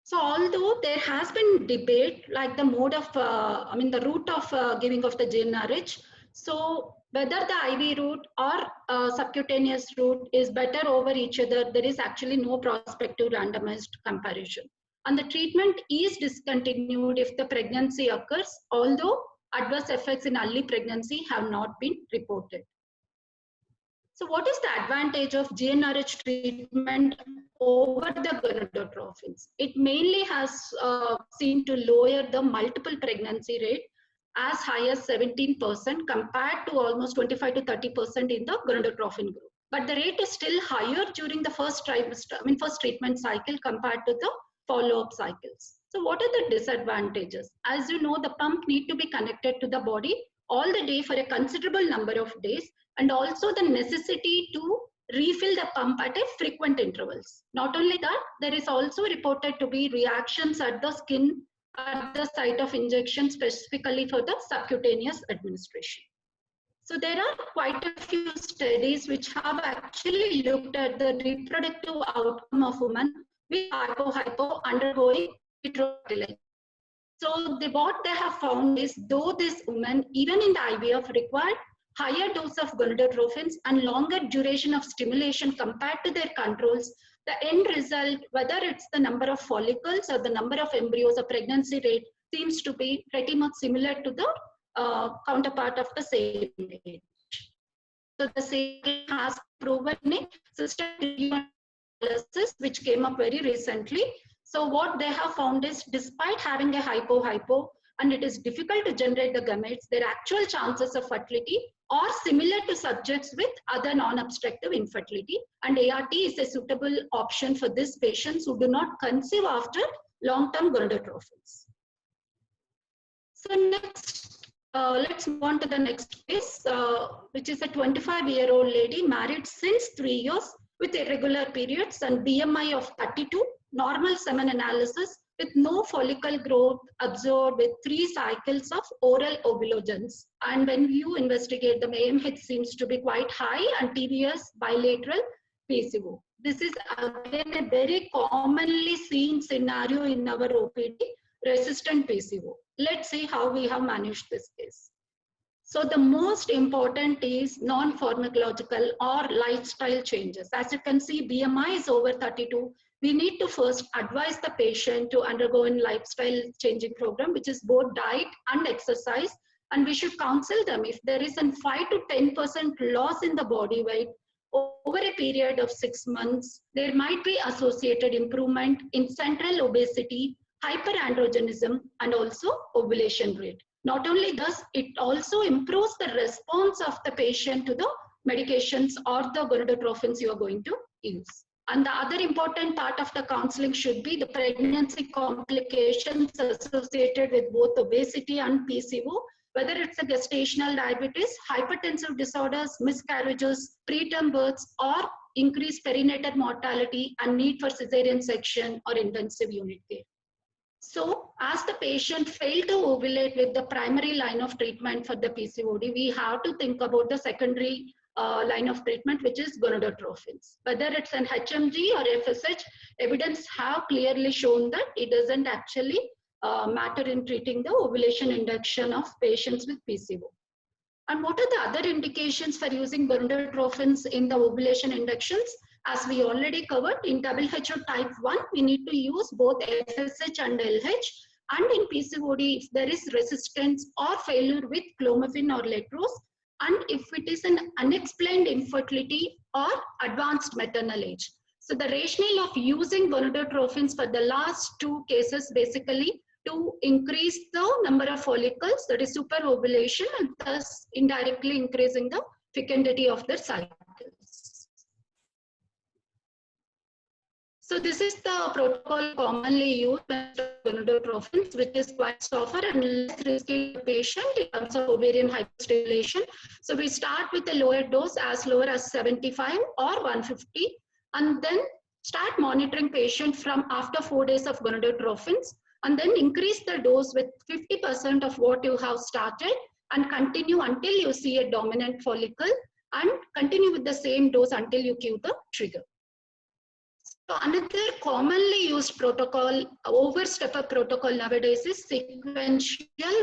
So although there has been debate like the mode of, the route of giving of the GnRH, so whether the IV route or subcutaneous route is better over each other, there is actually no prospective randomized comparison. And the treatment is discontinued if the pregnancy occurs, although adverse effects in early pregnancy have not been reported. So what is the advantage of GnRH treatment over the gonadotrophins? It mainly has seen to lower the multiple pregnancy rate as high as 17% compared to almost 25 to 30% in the gonadotrophin group. But the rate is still higher during the first trimester, first treatment cycle compared to the follow-up cycles. So what are the disadvantages? As you know, the pump need to be connected to the body all the day for a considerable number of days, and also the necessity to refill the pump at a frequent intervals. Not only that, there is also reported to be reactions at the skin at the site of injection, specifically for the subcutaneous administration. So there are quite a few studies which have actually looked at the reproductive outcome of women with hypo undergoing vitro fertilization. So what they have found is, though this woman, even in the IVF, required higher dose of gonadotrophins and longer duration of stimulation compared to their controls, the end result, whether it's the number of follicles or the number of embryos or pregnancy rate, seems to be pretty much similar to the counterpart of the same age. So the same has proven in systematic analysis, which came up very recently. So what they have found is, despite having a hypo, and it is difficult to generate the gametes, their actual chances of fertility are similar to subjects with other non-obstructive infertility, and ART is a suitable option for these patients who do not conceive after long-term gonadotrophins. So next, let's move on to the next case, which is a 25-year-old lady married since 3 years with irregular periods and BMI of 32, normal semen analysis with no follicle growth observed with 3 cycles of oral ovulogens. And when you investigate, the AMH seems to be quite high and TBS bilateral PCO. This is again a very commonly seen scenario in our OPD, resistant PCO. Let's see how we have managed this case. So the most important is non-pharmacological or lifestyle changes. As you can see, BMI is over 32. We need to first advise the patient to undergo a lifestyle changing program, which is both diet and exercise. And we should counsel them if there is a 5 to 10% loss in the body weight over a period of 6 months, there might be associated improvement in central obesity, hyperandrogenism, and also ovulation rate. Not only this, it also improves the response of the patient to the medications or the gonadotrophins you are going to use. And the other important part of the counseling should be the pregnancy complications associated with both obesity and PCO, whether it's a gestational diabetes, hypertensive disorders, miscarriages, preterm births, or increased perinatal mortality and need for cesarean section or intensive unit care. So as the patient failed to ovulate with the primary line of treatment for the PCOD, we have to think about the secondary line of treatment, which is gonadotrophins. Whether it's an HMG or FSH, evidence have clearly shown that it doesn't actually matter in treating the ovulation induction of patients with PCO. And what are the other indications for using gonadotrophins in the ovulation inductions? As we already covered, in WHO type 1, we need to use both FSH and LH. And in PCOD, if there is resistance or failure with clomiphene or letrose, and if it is an unexplained infertility or advanced maternal age. So the rationale of using gonadotrophins for the last 2 cases basically to increase the number of follicles, that is superovulation, and thus indirectly increasing the fecundity of the cycles. So this is the protocol commonly used for gonadotrophins, which is quite softer and less risky to the patient in terms of ovarian hyperstimulation. So we start with a lower dose as lower as 75 or 150, and then start monitoring patient from after 4 days of gonadotrophins, and then increase the dose with 50% of what you have started and continue until you see a dominant follicle, and continue with the same dose until you cue the trigger. So another commonly used protocol, over step-up protocol nowadays, is sequential,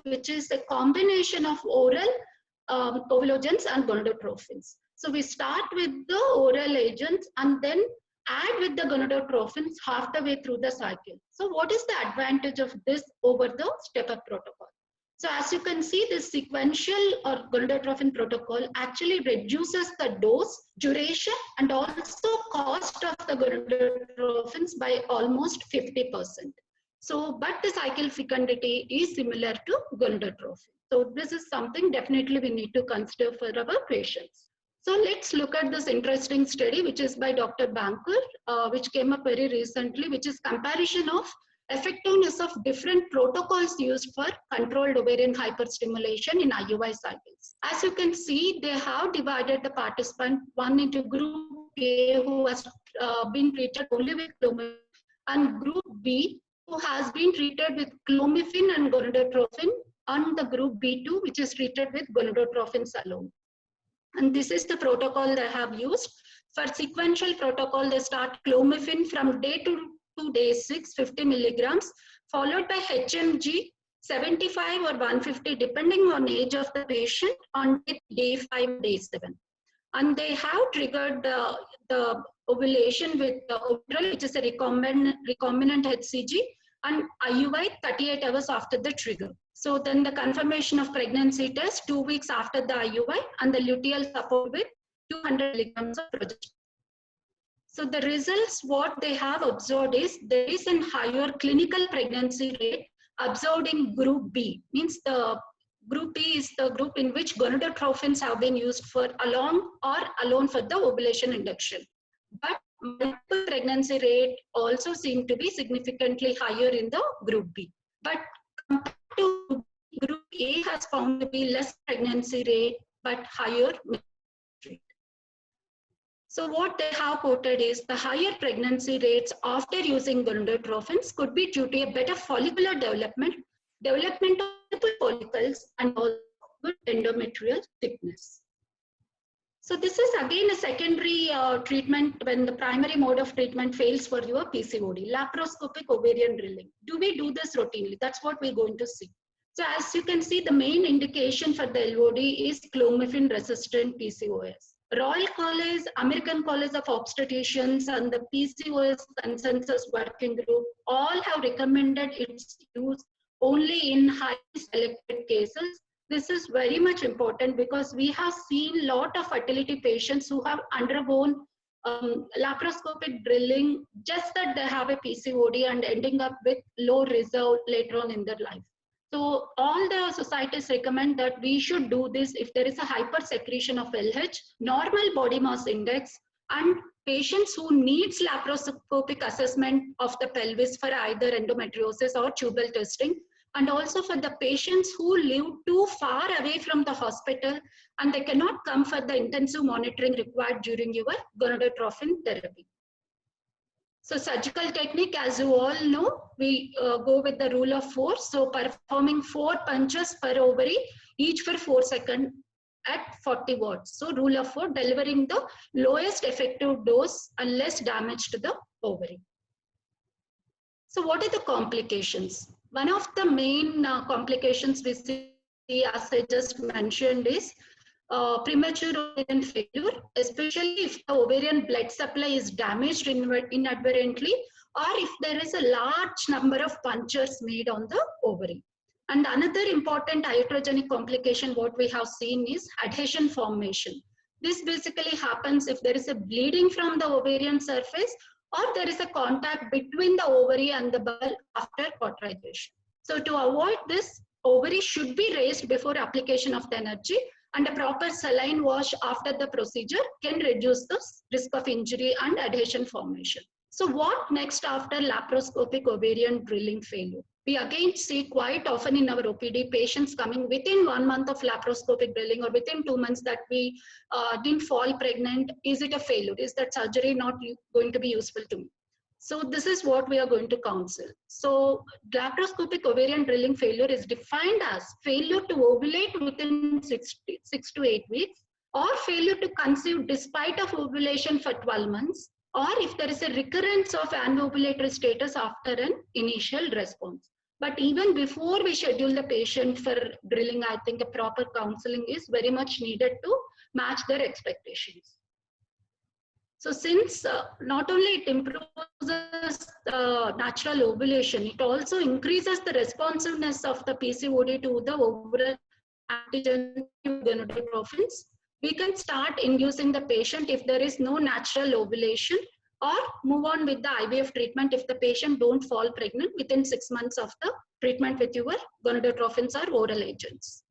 which is a combination of oral ovulogens and gonadotrophins. So we start with the oral agents and then add with the gonadotrophins half the way through the cycle. So what is the advantage of this over the step-up protocol? So as you can see, this sequential or gonadotrophin protocol actually reduces the dose, duration, and also cost of the gonadotrophins by almost 50%. So, but the cycle fecundity is similar to gonadotrophin. So this is something definitely we need to consider for our patients. So let's look at this interesting study, which is by Dr. Banker, which came up very recently, which is comparison of effectiveness of different protocols used for controlled ovarian hyperstimulation in IUI cycles. As you can see, they have divided the participant one into group A, who has been treated only with clomiphene, and group B, who has been treated with clomiphene and gonadotrophin, and the group B2, which is treated with gonadotrophins alone. And this is the protocol they have used. For sequential protocol, they start clomiphene from day 2 to day 6, 50 milligrams, followed by HMG 75 or 150, depending on age of the patient, on day 5, day 7. And they have triggered the ovulation with the Ovitrol, which is a recombinant HCG, and IUI 38 hours after the trigger. So then the confirmation of pregnancy test 2 weeks after the IUI, and the luteal support with 200 milligrams of progesterone. So the results, what they have observed is there is a higher clinical pregnancy rate observed in group B. Means the group B is the group in which gonadotrophins have been used for along or alone for the ovulation induction. But multiple pregnancy rate also seem to be significantly higher in the group B. But compared to group A has found to be less pregnancy rate but higher rate. So what they have quoted is the higher pregnancy rates after using gonadotrophins could be due to a better follicular development of multiple follicles, and also good endometrial thickness. So this is again a secondary treatment when the primary mode of treatment fails for your PCOD, laparoscopic ovarian drilling. Do we do this routinely? That's what we're going to see. So as you can see, the main indication for the LOD is clomiphene resistant PCOS. Royal College, American College of Obstetricians, and the PCOS Consensus Working Group all have recommended its use only in highly selected cases. This is very much important because we have seen a lot of fertility patients who have undergone laparoscopic drilling just that they have a PCOD and ending up with low result later on in their life. So all the societies recommend that we should do this if there is a hypersecretion of LH, normal body mass index, and patients who needs laparoscopic assessment of the pelvis for either endometriosis or tubal testing, and also for the patients who live too far away from the hospital and they cannot come for the intensive monitoring required during your gonadotrophin therapy. So surgical technique, as you all know, we go with the rule of 4. So performing 4 punches per ovary, each for 4 seconds at 40 watts. So rule of 4, delivering the lowest effective dose and less damage to the ovary. So what are the complications? One of the main complications we see, as I just mentioned, is premature ovarian failure, especially if the ovarian blood supply is damaged inadvertently, or if there is a large number of punctures made on the ovary. And another important iatrogenic complication what we have seen is adhesion formation. This basically happens if there is a bleeding from the ovarian surface or there is a contact between the ovary and the bowel after cauterization. So to avoid this, ovary should be raised before application of the energy, and a proper saline wash after the procedure can reduce the risk of injury and adhesion formation. So what next after laparoscopic ovarian drilling failure? We again see quite often in our OPD patients coming within 1 month of laparoscopic drilling or within 2 months that we didn't fall pregnant. Is it a failure? Is that surgery not going to be useful to me? So this is what we are going to counsel. So laparoscopic ovarian drilling failure is defined as failure to ovulate within 6 to 8 weeks, or failure to conceive despite of ovulation for 12 months, or if there is a recurrence of anovulatory status after an initial response. But even before we schedule the patient for drilling, I think a proper counseling is very much needed to match their expectations. So since not only it improves natural ovulation, it also increases the responsiveness of the PCOD to the overall antigen gonadotrophins. We can start inducing the patient if there is no natural ovulation, or move on with the IVF treatment if the patient don't fall pregnant within 6 months of the treatment with your gonadotrophins or oral agents.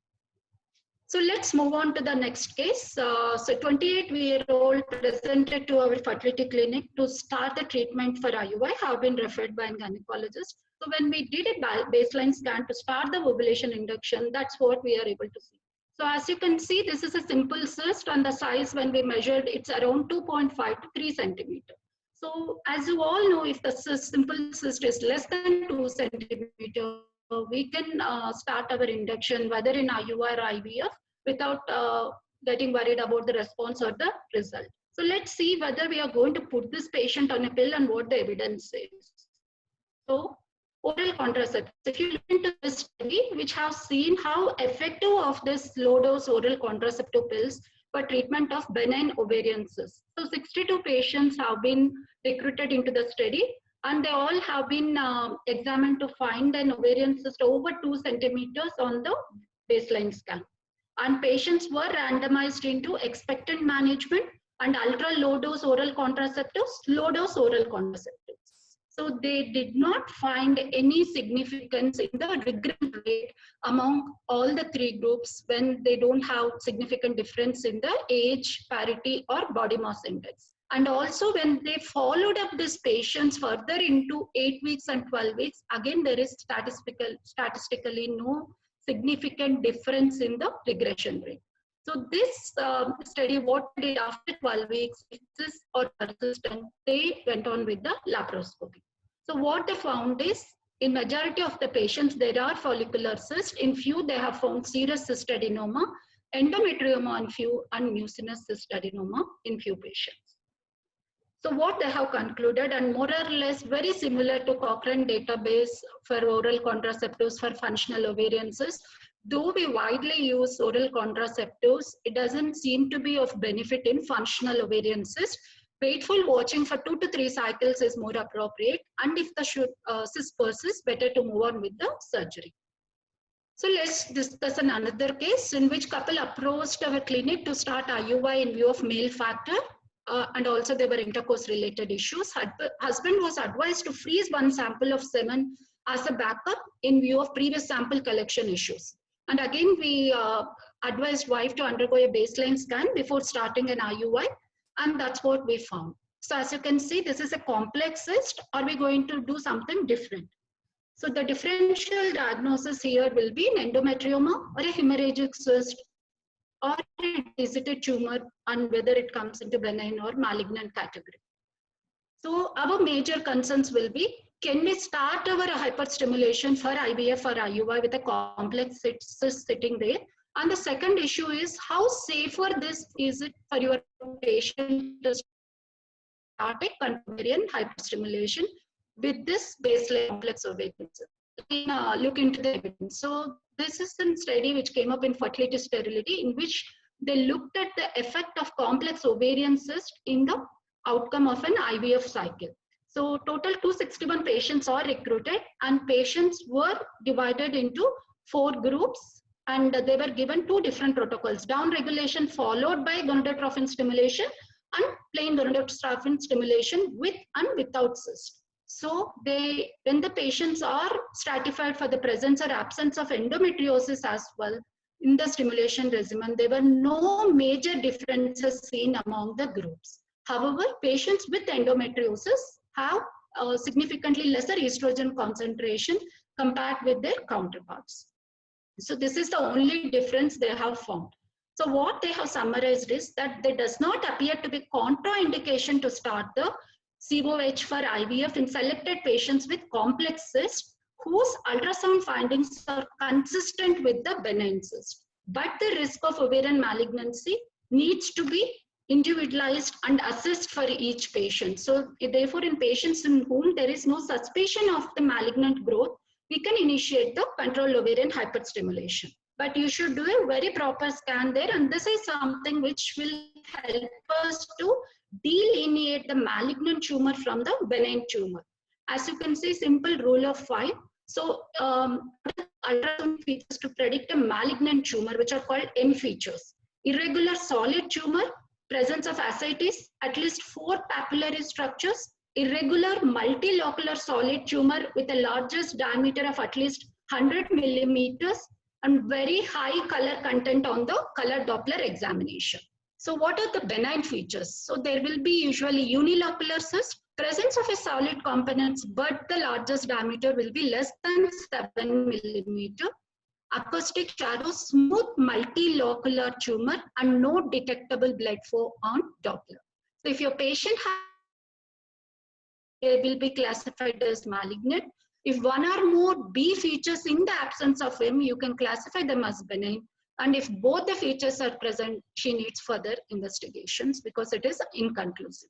So let's move on to the next case. So 28-year-old presented to our fertility clinic to start the treatment for IUI, have been referred by a gynecologist. So when we did a baseline scan to start the ovulation induction, that's what we are able to see. So as you can see, this is a simple cyst, and the size when we measured, it's around 2.5 to 3 centimeter. So as you all know, if the simple cyst is less than 2 centimeter, we can start our induction whether in IUI or IVF without getting worried about the response or the result. So let's see whether we are going to put this patient on a pill and what the evidence says. So oral contraceptives. If you look into this study, which have seen how effective of this low-dose oral contraceptive pills for treatment of benign ovarian cysts. So 62 patients have been recruited into the study, and they all have been examined to find an ovarian cyst over 2 centimeters on the baseline scan. And patients were randomized into expectant management and ultra low dose oral contraceptives, low dose oral contraceptives. So they did not find any significance in the regression rate among all the 3 groups when they don't have significant difference in the age, parity, or body mass index. And also when they followed up these patients further into 8 weeks and 12 weeks, again there is statistically no significant difference in the regression rate. So this study, what they did after 12 weeks, if this or persistent, they went on with the laparoscopy. So what they found is, in majority of the patients, there are follicular cysts. In few, they have found serous cystadenoma, endometrioma in few, and mucinous cystadenoma in few patients. So what they have concluded, and more or less very similar to Cochrane database for oral contraceptives for functional ovarian cysts, though we widely use oral contraceptives, it doesn't seem to be of benefit in functional ovarian cysts. Waitful watching for 2 to 3 cycles is more appropriate, and if the cyst persists, better to move on with the surgery. So let's discuss another case in which couple approached our clinic to start IUI in view of male factor. And also there were intercourse related issues. Husband was advised to freeze 1 sample of semen as a backup in view of previous sample collection issues. And again, we advised wife to undergo a baseline scan before starting an IUI, and that's what we found. So as you can see, this is a complex cyst. Are we going to do something different? So the differential diagnosis here will be an endometrioma or a hemorrhagic cyst, or is it a tumor, and whether it comes into benign or malignant category. So our major concerns will be, can we start our hyperstimulation for IVF or IUI with a complex cyst sitting there? And the second issue is, how safer this is it for your patient to start a contemporary hyperstimulation with this baseline complex ovarian cyst? Look into the evidence. So this is a study which came up in fertility sterility, in which they looked at the effect of complex ovarian cyst in the outcome of an IVF cycle. So total 261 patients are recruited, and patients were divided into 4 groups. and they were given 2 different protocols, down regulation followed by gonadotrophin stimulation and plain gonadotrophin stimulation with and without cyst. So when the patients are stratified for the presence or absence of endometriosis as well in the stimulation regimen, there were no major differences seen among the groups. However, patients with endometriosis have significantly lesser estrogen concentration compared with their counterparts. So this is the only difference they have found. So what they have summarized is that there does not appear to be contraindication to start the COH for IVF in selected patients with complex cyst whose ultrasound findings are consistent with the benign cyst. But the risk of ovarian malignancy needs to be individualized and assessed for each patient. So therefore, in patients in whom there is no suspicion of the malignant growth, we can initiate the controlled ovarian hyperstimulation. But you should do a very proper scan there, and this is something which will help us to delineate the malignant tumor from the benign tumor. As you can see, simple rule of 5. So ultrasound features to predict a malignant tumor, which are called M features. Irregular solid tumor, presence of ascites, at least 4 papillary structures, irregular multilocular solid tumor with the largest diameter of at least 100 millimeters, and very high color content on the color Doppler examination. So what are the benign features? So there will be usually unilocular cyst, presence of a solid components, but the largest diameter will be less than 7 millimeter, acoustic shadow, smooth multilocular tumor, and no detectable blood flow on Doppler. So if your patient will be classified as malignant. If 1 or more B features in the absence of M, you can classify them as benign. And if both the features are present, she needs further investigations because it is inconclusive.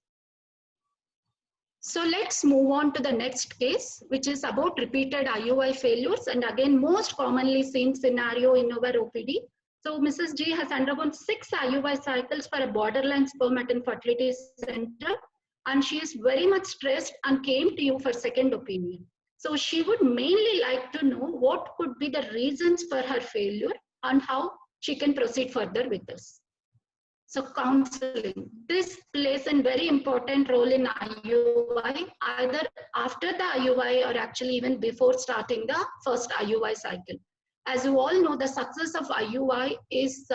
So let's move on to the next case, which is about repeated IUI failures, and again, most commonly seen scenario in our OPD. So Mrs. G has undergone 6 IUI cycles for a borderline sperm at infertility center, and she is very much stressed and came to you for second opinion. So she would mainly like to know what could be the reasons for her failure and how she can proceed further with this. So counseling, this plays a very important role in IUI, either after the IUI or actually even before starting the first IUI cycle. As you all know, the success of IUI is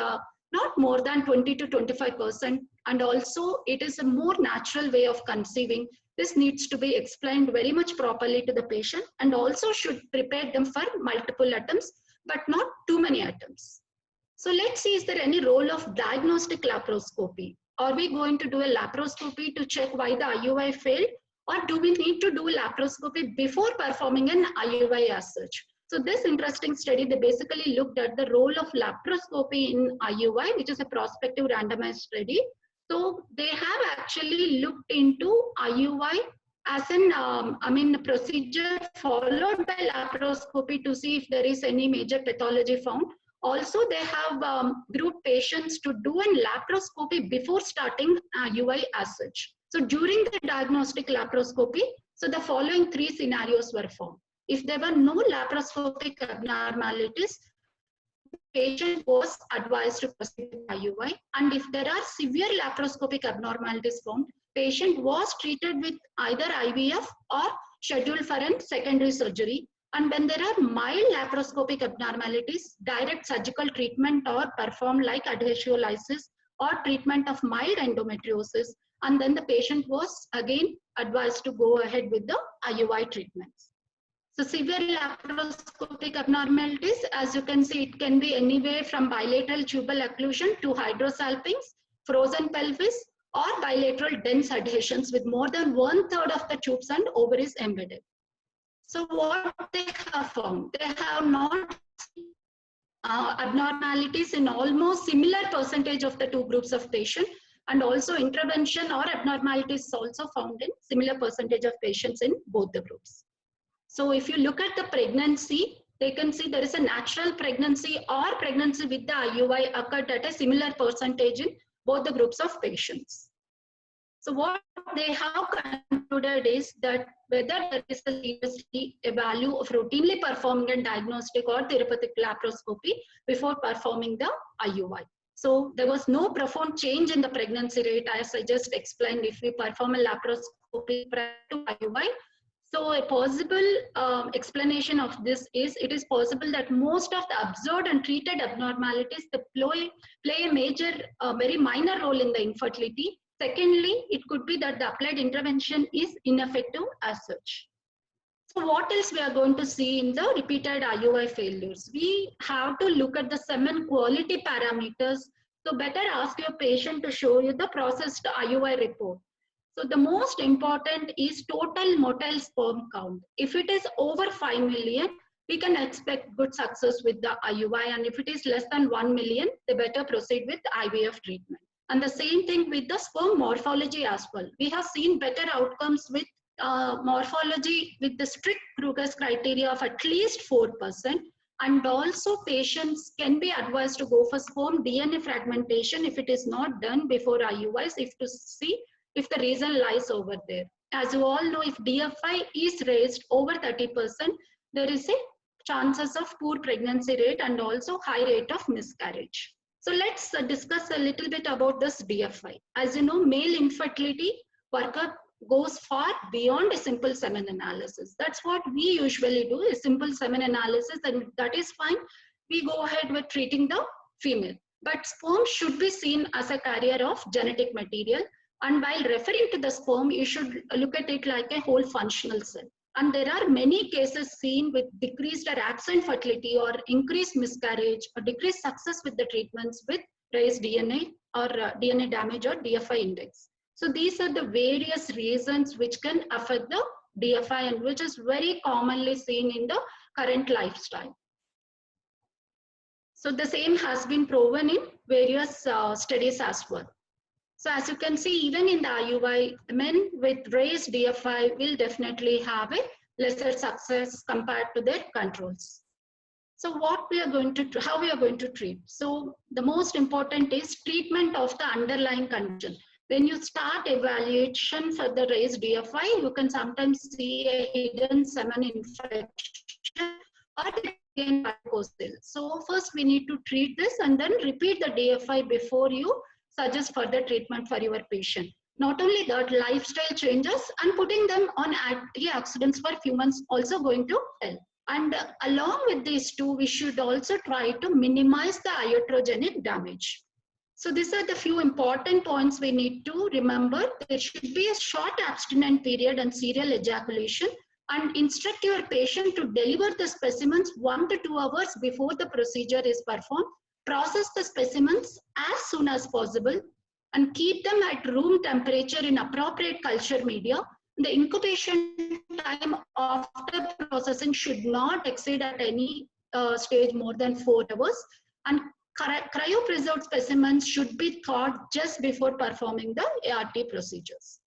not more than 20 to 25%, and also it is a more natural way of conceiving. This needs to be explained very much properly to the patient, and also should prepare them for multiple attempts, but not too many attempts. So let's see, is there any role of diagnostic laparoscopy? Are we going to do a laparoscopy to check why the IUI failed, or do we need to do laparoscopy before performing an IUI as such? So this interesting study, they basically looked at the role of laparoscopy in IUI, which is a prospective randomized study. So they have actually looked into IUI as an procedure followed by laparoscopy to see if there is any major pathology found. Also, they have grouped patients to do an laparoscopy before starting IUI as such. So during the diagnostic laparoscopy, so the following 3 scenarios were found. If there were no laparoscopic abnormalities, the patient was advised to proceed with IUI. And if there are severe laparoscopic abnormalities found, patient was treated with either IVF or scheduled for a secondary surgery. And when there are mild laparoscopic abnormalities, direct surgical treatment or performed like adhesiolysis or treatment of mild endometriosis. And then the patient was again advised to go ahead with the IUI treatments. So severe laparoscopic abnormalities, as you can see, it can be anywhere from bilateral tubal occlusion to hydrosalpinx, frozen pelvis, or bilateral dense adhesions with more than 1/3 of the tubes and ovaries embedded. So what they have found, they have not abnormalities in almost similar percentage of the 2 groups of patients, and also intervention or abnormalities also found in similar percentage of patients in both the groups. So if you look at the pregnancy, they can see there is a natural pregnancy or pregnancy with the IUI occurred at a similar percentage in both the groups of patients. So what they have concluded is that whether there is a value of routinely performing a diagnostic or therapeutic laparoscopy before performing the IUI. So there was no profound change in the pregnancy rate, as I just explained, if we perform a laparoscopy prior to IUI. So a possible explanation of this is it is possible that most of the observed and treated abnormalities play a major, very minor role in the infertility. Secondly, it could be that the applied intervention is ineffective as such. So what else we are going to see in the repeated IUI failures? We have to look at the semen quality parameters. So better ask your patient to show you the processed IUI report. So the most important is total motile sperm count. If it is over 5 million, we can expect good success with the IUI. And if it is less than 1 million, they better proceed with IVF treatment. And the same thing with the sperm morphology as well. We have seen better outcomes with morphology with the strict Kruger's criteria of at least 4%. And also patients can be advised to go for sperm DNA fragmentation if it is not done before IUIs, if to see if the reason lies over there. As you all know, if DFI is raised over 30%, there is a chances of poor pregnancy rate and also high rate of miscarriage. So let's discuss a little bit about this DFI. As you know, male infertility workup goes far beyond a simple semen analysis. That's what we usually do, a simple semen analysis, and that is fine. We go ahead with treating the female. But sperm should be seen as a carrier of genetic material. And while referring to the sperm, you should look at it like a whole functional cell. And there are many cases seen with decreased or absent fertility or increased miscarriage or decreased success with the treatments with raised DNA or DNA damage or DFI index. So these are the various reasons which can affect the DFI and which is very commonly seen in the current lifestyle. So the same has been proven in various studies as well. So as you can see, even in the IUI, men with raised DFI will definitely have a lesser success compared to their controls. So what we are going to, how we are going to treat? So the most important is treatment of the underlying condition. When you start evaluation for the raised DFI, you can sometimes see a hidden semen infection or again varicocele. So first we need to treat this and then repeat the DFI before you suggest further treatment for your patient. Not only that, lifestyle changes and putting them on antioxidants for a few months also going to help. And along with these two, we should also try to minimize the iatrogenic damage. So these are the few important points we need to remember. There should be a short abstinent period and serial ejaculation, and instruct your patient to deliver the specimens 1 to 2 hours before the procedure is performed. Process the specimens as soon as possible and keep them at room temperature in appropriate culture media. The incubation time after processing should not exceed at any stage more than 4 hours. And cryopreserved specimens should be thawed just before performing the ART procedures.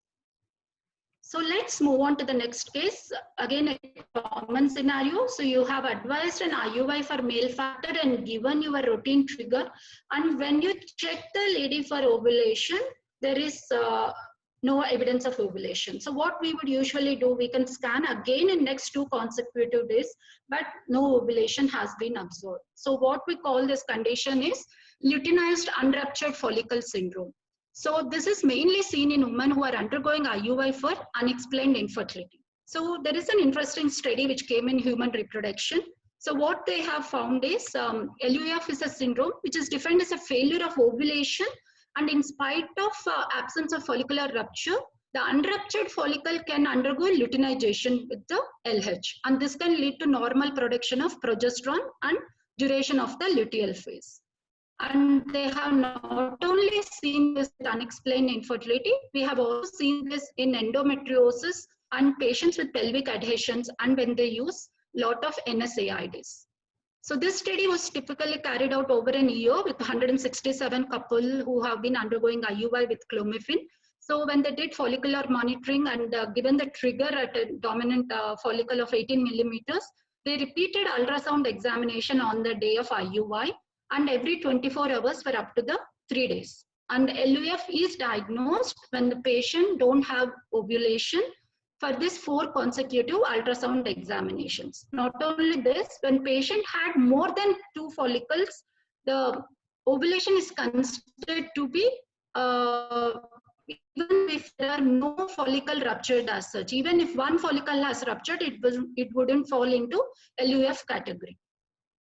So let's move on to the next case. Again, a common scenario. So you have advised an IUI for male factor and given your routine trigger. And when you check the lady for ovulation, there is no evidence of ovulation. So what we would usually do, we can scan again in next 2 consecutive days, but no ovulation has been observed. So what we call this condition is luteinized unruptured follicle syndrome. So this is mainly seen in women who are undergoing IUI for unexplained infertility. So there is an interesting study which came in Human Reproduction. So what they have found is LUF is a syndrome which is defined as a failure of ovulation, and in spite of absence of follicular rupture, the unruptured follicle can undergo luteinization with the LH, and this can lead to normal production of progesterone and duration of the luteal phase. And they have not only seen this with unexplained infertility, we have also seen this in endometriosis and patients with pelvic adhesions and when they use lot of NSAIDs. So this study was typically carried out over an year with 167 couple who have been undergoing IUI with clomiphene. So when they did follicular monitoring and given the trigger at a dominant follicle of 18 millimeters, they repeated ultrasound examination on the day of IUI and every 24 hours for up to the 3 days. And LUF is diagnosed when the patient don't have ovulation for this 4 consecutive ultrasound examinations. Not only this, when patient had more than 2 follicles, the ovulation is considered to be even if there are no follicle ruptured as such. Even if 1 follicle has ruptured, it wouldn't fall into LUF category.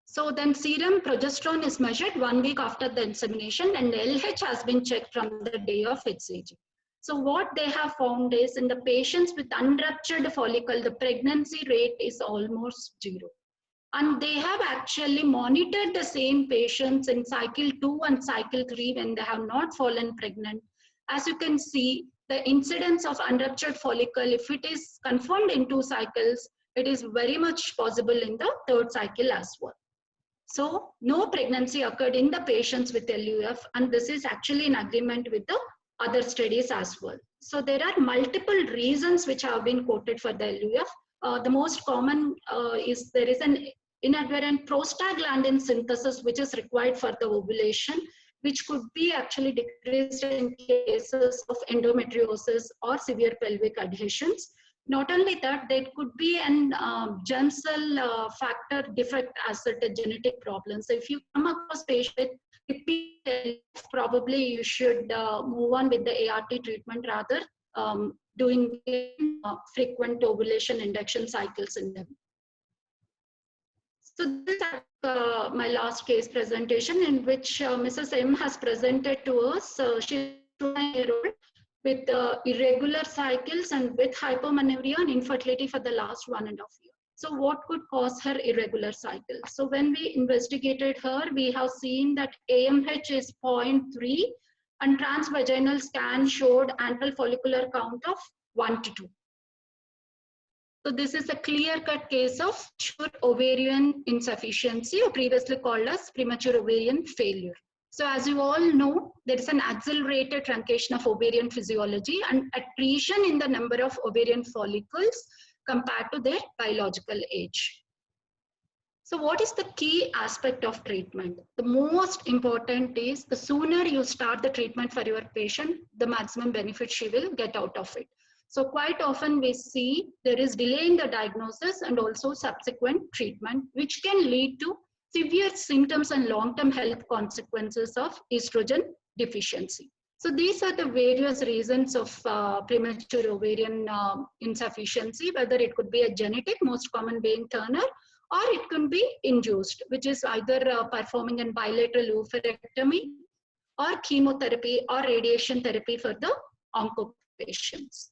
So then serum progesterone is measured 1 week after the insemination, and LH has been checked from the day of HCG. So what they have found is in the patients with unruptured follicle, the pregnancy rate is almost 0. And they have actually monitored the same patients in cycle 2 and cycle 3 when they have not fallen pregnant. As you can see, the incidence of unruptured follicle, if it is confirmed in 2 cycles, it is very much possible in the 3rd cycle as well. So no pregnancy occurred in the patients with LUF, and this is actually in agreement with the other studies as well. So there are multiple reasons which have been quoted for the LUF. The most common is there is an inadvertent prostaglandin synthesis which is required for the ovulation, which could be actually decreased in cases of endometriosis or severe pelvic adhesions. Not only that, there could be an germ cell factor defect as a genetic problem. So if you come across patient with PL, probably you should move on with the ART treatment rather doing frequent ovulation induction cycles in them. So this is my last case presentation in which Mrs. M has presented to us. She's a 2-year-old with irregular cycles and with hypomenorrhea and infertility for the last 1.5 years. So what could cause her irregular cycles? So when we investigated her, we have seen that AMH is 0.3 and transvaginal scan showed antral follicular count of 1 to 2. So this is a clear-cut case of premature ovarian insufficiency, or previously called as premature ovarian failure. So as you all know, there is an accelerated truncation of ovarian physiology and attrition in the number of ovarian follicles compared to their biological age. So what is the key aspect of treatment? The most important is the sooner you start the treatment for your patient, the maximum benefit she will get out of it. So quite often we see there is delay in the diagnosis and also subsequent treatment, which can lead to severe symptoms and long-term health consequences of estrogen deficiency. So these are the various reasons of premature ovarian insufficiency, whether it could be a genetic, most common being Turner, or it could be induced, which is either performing a bilateral oophorectomy or chemotherapy or radiation therapy for the onco patients.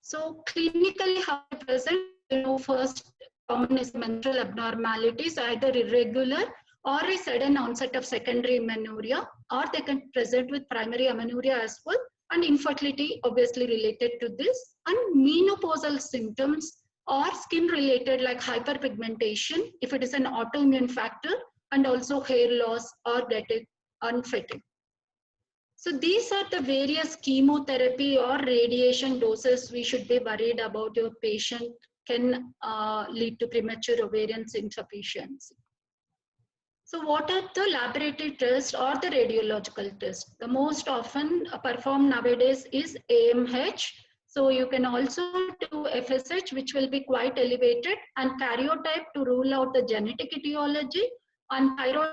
So clinically how to present, first common is menstrual abnormalities, either irregular or a sudden onset of secondary amenorrhea, or they can present with primary amenorrhea as well, and infertility obviously related to this, and menopausal symptoms or skin related like hyperpigmentation if it is an autoimmune factor, and also hair loss or fatigue. So these are the various chemotherapy or radiation doses we should be worried about your patient can lead to premature ovarian insufficiency. So what are the laboratory tests or the radiological tests? The most often performed nowadays is AMH. So you can also do FSH, which will be quite elevated, and karyotype to rule out the genetic etiology, and thyroid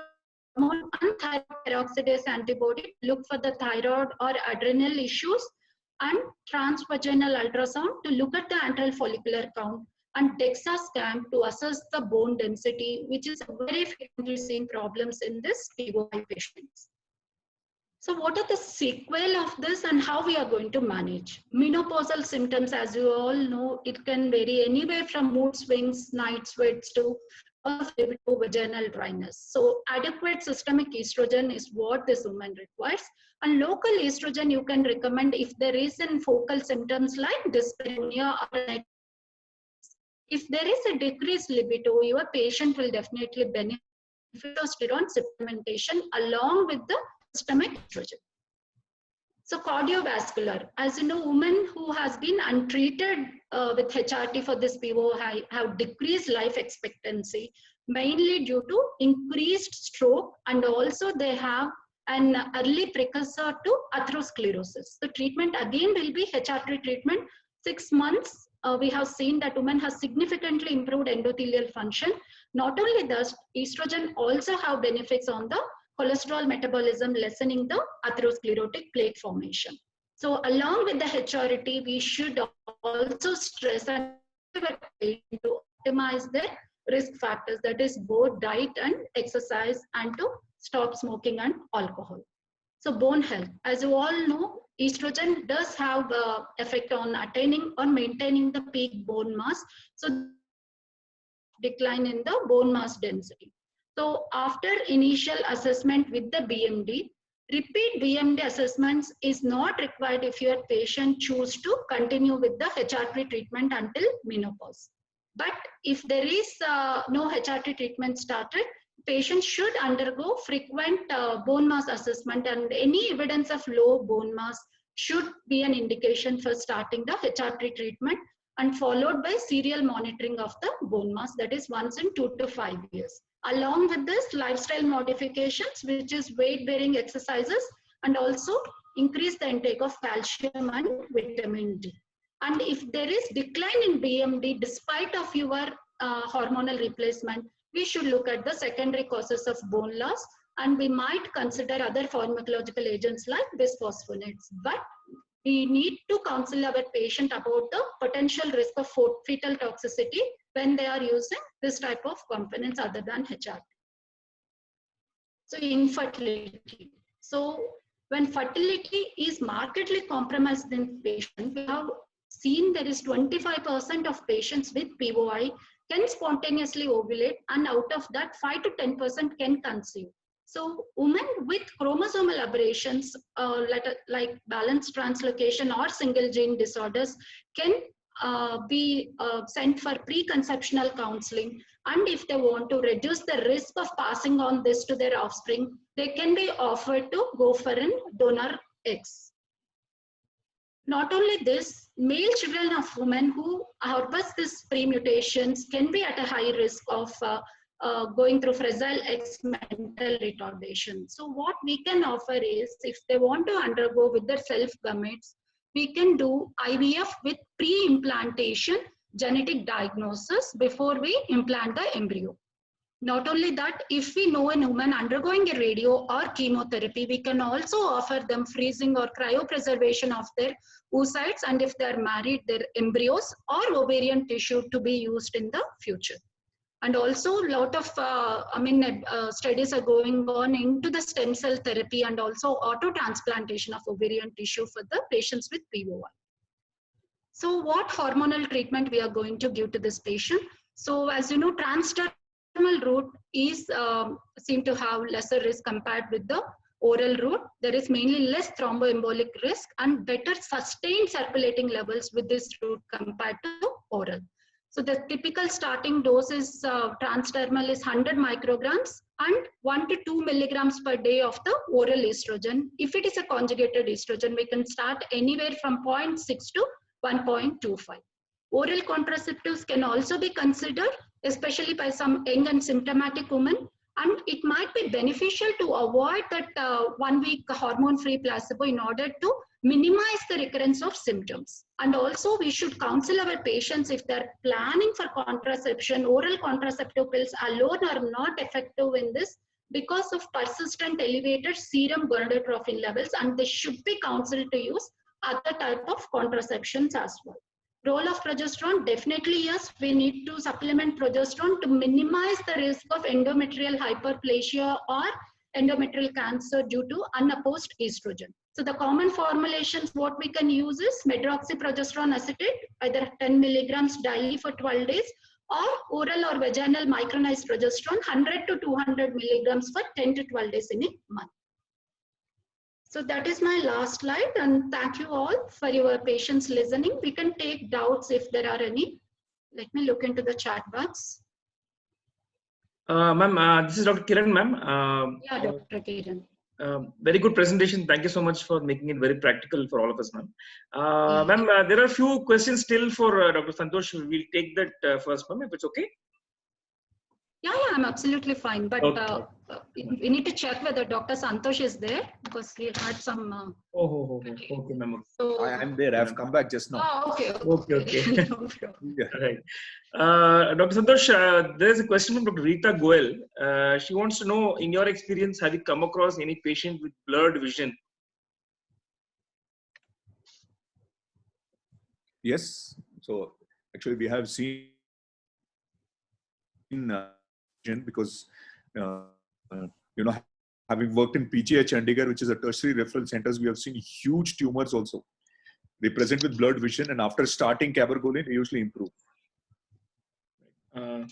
hormone and thyroid peroxidase antibody, look for the thyroid or adrenal issues, and transvaginal ultrasound to look at the antral follicular count, and DEXA scan to assess the bone density, which is a very frequently seen problems in this POI patients. So what are the sequelae of this and how we are going to manage? Menopausal symptoms, as you all know, it can vary anywhere from mood swings, night sweats to vaginal dryness. So adequate systemic estrogen is what this woman requires. And local estrogen you can recommend if there is in focal symptoms like dyspareunia or if there is a decreased libido, your patient will definitely benefit testosterone supplementation along with the systemic estrogen. So cardiovascular, as you know, women who has been untreated with HRT for this POI have decreased life expectancy, mainly due to increased stroke, and also they have an early precursor to atherosclerosis. The treatment again will be HRT treatment. 6 months, we have seen that woman has significantly improved endothelial function. Not only this, estrogen also have benefits on the cholesterol metabolism, lessening the atherosclerotic plaque formation. So along with the HRT, we should also stress and to optimize their risk factors, that is both diet and exercise, and to stop smoking and alcohol. So bone health, as you all know, estrogen does have effect on attaining or maintaining the peak bone mass. So decline in the bone mass density. So after initial assessment with the BMD, repeat BMD assessments is not required if your patient choose to continue with the HRT treatment until menopause. But if there is no HRT treatment started, patients should undergo frequent bone mass assessment, and any evidence of low bone mass should be an indication for starting the HRT treatment, and followed by serial monitoring of the bone mass, that is once in 2 to 5 years. Along with this, lifestyle modifications, which is weight bearing exercises, and also increase the intake of calcium and vitamin D. And if there is decline in BMD despite of your hormonal replacement, we should look at the secondary causes of bone loss, and we might consider other pharmacological agents like bisphosphonates. But we need to counsel our patient about the potential risk of fetal toxicity when they are using this type of components other than HRT. So infertility. So when fertility is markedly compromised in patients, we have seen there is 25% of patients with POI can spontaneously ovulate, and out of that 5 to 10% can conceive. So women with chromosomal aberrations like balanced translocation or single gene disorders can be sent for preconceptional counseling, and if they want to reduce the risk of passing on this to their offspring, they can be offered to go for an donor eggs. Not only this, male children of women who harbors these pre-mutations can be at a high risk of going through Fragile X mental retardation. So what we can offer is, if they want to undergo with their self gametes, we can do IVF with pre-implantation genetic diagnosis before we implant the embryo. Not only that, if we know a woman undergoing a radio or chemotherapy, we can also offer them freezing or cryopreservation of their oocytes, and if they are married, their embryos or ovarian tissue to be used in the future. And also a lot of studies are going on into the stem cell therapy and also auto transplantation of ovarian tissue for the patients with POI. So what hormonal treatment we are going to give to this patient? So as you know, transdermal route is seem to have lesser risk compared with the oral route. There is mainly less thromboembolic risk and better sustained circulating levels with this route compared to oral. So the typical starting dose is transdermal is 100 micrograms and 1 to 2 milligrams per day of the oral estrogen. If it is a conjugated estrogen, we can start anywhere from 0.6 to 1.25. Oral contraceptives can also be considered, especially by some young and symptomatic women, and it might be beneficial to avoid that 1 week hormone-free placebo in order to minimize the recurrence of symptoms. And also we should counsel our patients, if they're planning for contraception, oral contraceptive pills alone are not effective in this because of persistent elevated serum gonadotropin levels, and they should be counseled to use other type of contraceptions as well. Role of progesterone, definitely yes, we need to supplement progesterone to minimize the risk of endometrial hyperplasia or endometrial cancer due to unopposed estrogen. So the common formulations what we can use is medroxyprogesterone acetate, either 10 milligrams daily for 12 days, or oral or vaginal micronized progesterone 100 to 200 milligrams for 10 to 12 days in a month. So that is my last slide, and thank you all for your patience listening. We can take doubts if there are any. Let me look into the chat box. Ma'am, this is Dr. Kiran, ma'am. Yeah, Dr. Kiran. Very good presentation. Thank you so much for making it very practical for all of us, ma'am. Ma'am, there are a few questions still for Dr. Santosh. We'll take that first, ma'am, if it's okay. Yeah, I'm absolutely fine. But Okay. we need to check whether Dr. Santosh is there because he had some. Okay, ma'am. So. I am there. I've come back just now. Oh, okay. Okay. No problem. Yeah. Right. Dr. Santosh, there's a question from Dr. Rita Goel. She wants to know, in your experience, have you come across any patient with blurred vision? Yes. So actually, we have seen because you know, having worked in PGH Chandigarh, which is a tertiary referral centers, we have seen huge tumors also. They present with blurred vision, and after starting cabergoline, they usually improve. Thank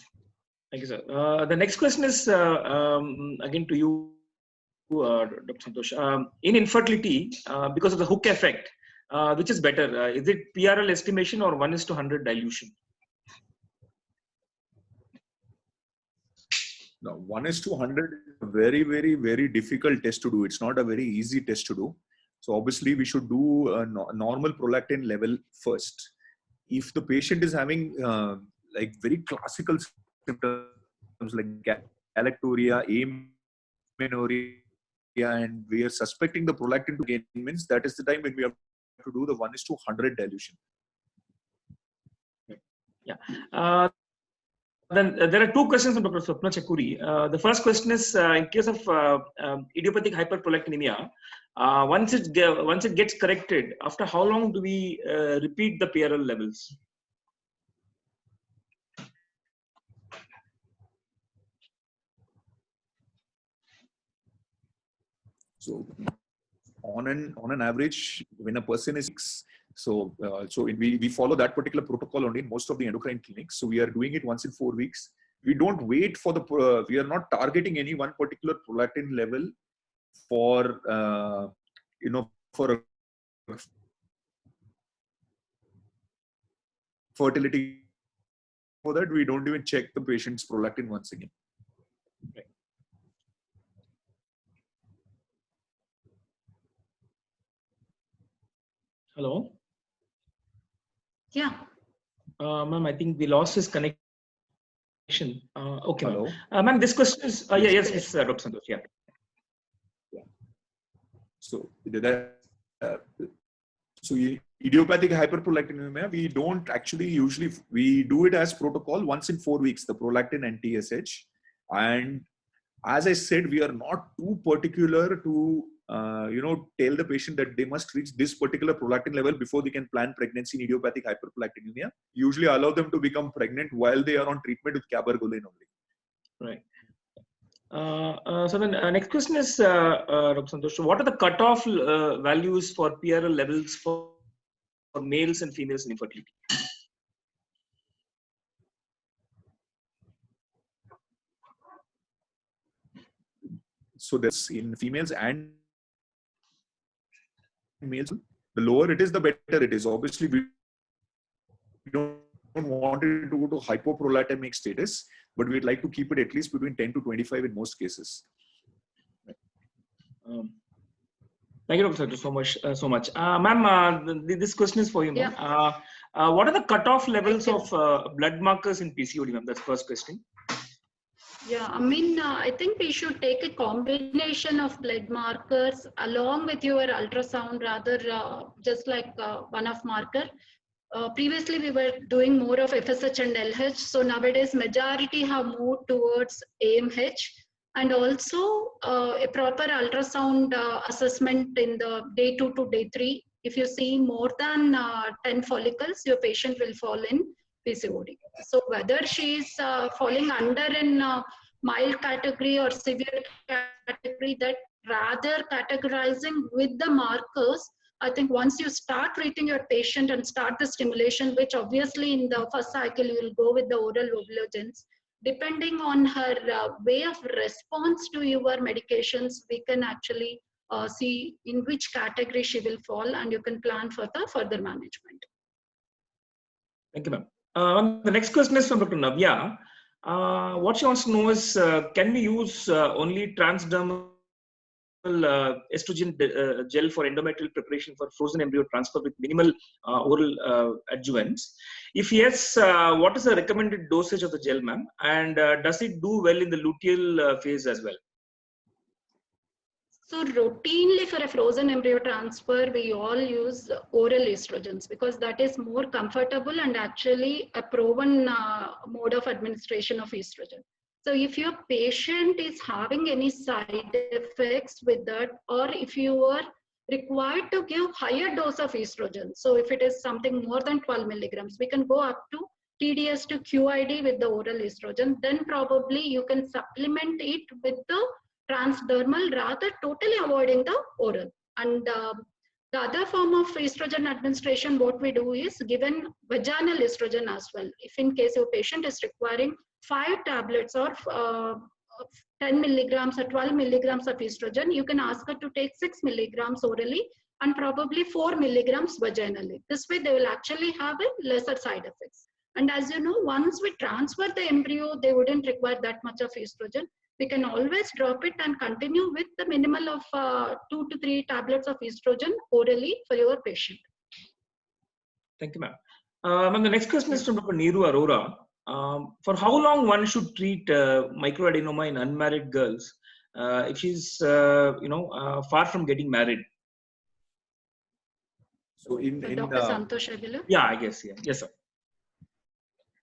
you, sir. The next question is again to you, Dr. Santosh. In infertility, because of the hook effect, which is better? Is it PRL estimation or 1:100 dilution? Now, 1:100 is a very, very, very difficult test to do. It's not a very easy test to do. So obviously, we should do a normal prolactin level first. If the patient is having like very classical symptoms like galacturia, amenorrhea, and we are suspecting the prolactin to gain, means that is the time when we have to do the 1:100 dilution. Yeah. Then there are two questions from Dr. Swapna Chakuri. The first question is, in case of idiopathic hyperprolactinemia, once it gets corrected, after how long do we repeat the PRL levels? So on an average, when a person is 6, so we follow that particular protocol only in most of the endocrine clinics. So we are doing it once in 4 weeks. We don't wait for the we are not targeting any one particular prolactin level for for fertility. For that, we don't even check the patient's prolactin once again. Okay. Hello? Yeah. Ma'am, I think we lost his connection. Okay, Hello? ma'am, this question is, yes, Dr. Santosh, yeah. So idiopathic hyperprolactinemia, we don't actually usually, we do it as protocol once in 4 weeks, the prolactin and TSH. And as I said, we are not too particular to tell the patient that they must reach this particular prolactin level before they can plan pregnancy in idiopathic hyperprolactinemia. Usually allow them to become pregnant while they are on treatment with cabergoline only. Right. So then next question is, Dr. Santosh, what are the cutoff values for PRL levels for males and females in infertility? So that's in females and males. The lower it is, the better it is. Obviously, we don't want it to go to hypoprolactemic status, but we'd like to keep it at least between 10 to 25 in most cases. Thank you, Dr. Santosh, so much. Ma'am, this question is for you, ma'am. Yeah. What are the cutoff levels of blood markers in PCOD, ma'am? That's the first question. Yeah, I mean, I think we should take a combination of blood markers along with your ultrasound, rather just like one-off marker. Previously, we were doing more of FSH and LH. So nowadays, majority have moved towards AMH, and also a proper ultrasound assessment in the day 2 to day 3. If you see more than 10 follicles, your patient will fall in PCOD. So whether she is falling under in mild category or severe category, that rather categorizing with the markers, I think once you start treating your patient and start the stimulation, which obviously in the first cycle you will go with the oral ovulogens, depending on her way of response to your medications, we can actually see in which category she will fall, and you can plan for the further management. Thank you, ma'am. The next question is from Dr. Navya. What she wants to know is, can we use only transdermal estrogen gel for endometrial preparation for frozen embryo transfer with minimal oral adjuvants? If yes, what is the recommended dosage of the gel, ma'am? And does it do well in the luteal phase as well? So routinely for a frozen embryo transfer, we all use oral estrogens because that is more comfortable and actually a proven mode of administration of estrogen. So if your patient is having any side effects with that, or if you are required to give higher dose of estrogen, so if it is something more than 12 milligrams, we can go up to TDS to QID with the oral estrogen, then probably you can supplement it with the transdermal, rather totally avoiding the oral. And the other form of estrogen administration, what we do is given vaginal estrogen as well. If in case your patient is requiring 5 tablets or 10 milligrams or 12 milligrams of estrogen, you can ask her to take 6 milligrams orally and probably 4 milligrams vaginally. This way they will actually have a lesser side effects. And as you know, once we transfer the embryo, they wouldn't require that much of estrogen. We can always drop it and continue with the minimal of 2 to 3 tablets of estrogen orally for your patient. Thank you, ma'am. Ma'am, the next question is from Dr. Neeru Arora. For how long one should treat microadenoma in unmarried girls if she's far from getting married? So Dr. Santosh, I believe. Yeah, I guess, yeah. Yes, sir.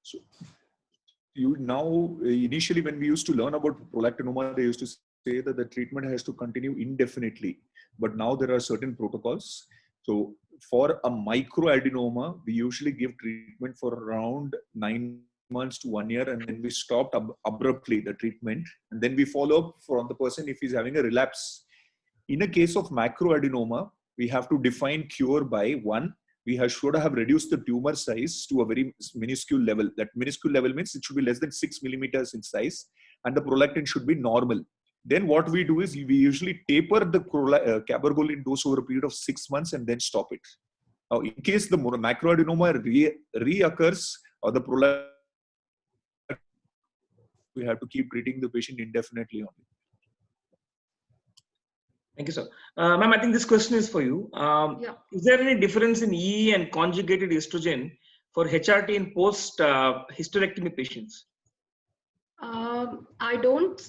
So initially when we used to learn about prolactinoma, they used to say that the treatment has to continue indefinitely. But now there are certain protocols. So for a microadenoma, we usually give treatment for around 9 months to 1 year, and then we stopped abruptly the treatment. And then we follow up from the person if he's having a relapse. In a case of macroadenoma, we have to define cure by one, we should have reduced the tumor size to a very minuscule level. That minuscule level means it should be less than 6 millimeters in size, and the prolactin should be normal. Then what we do is we usually taper the cabergoline dose over a period of 6 months and then stop it. Now, in case the macroadenoma reoccurs or the prolactin, we have to keep treating the patient indefinitely only. Thank you, sir. Ma'am, I think this question is for you. Is there any difference in EE and conjugated estrogen for HRT in post hysterectomy patients? I don't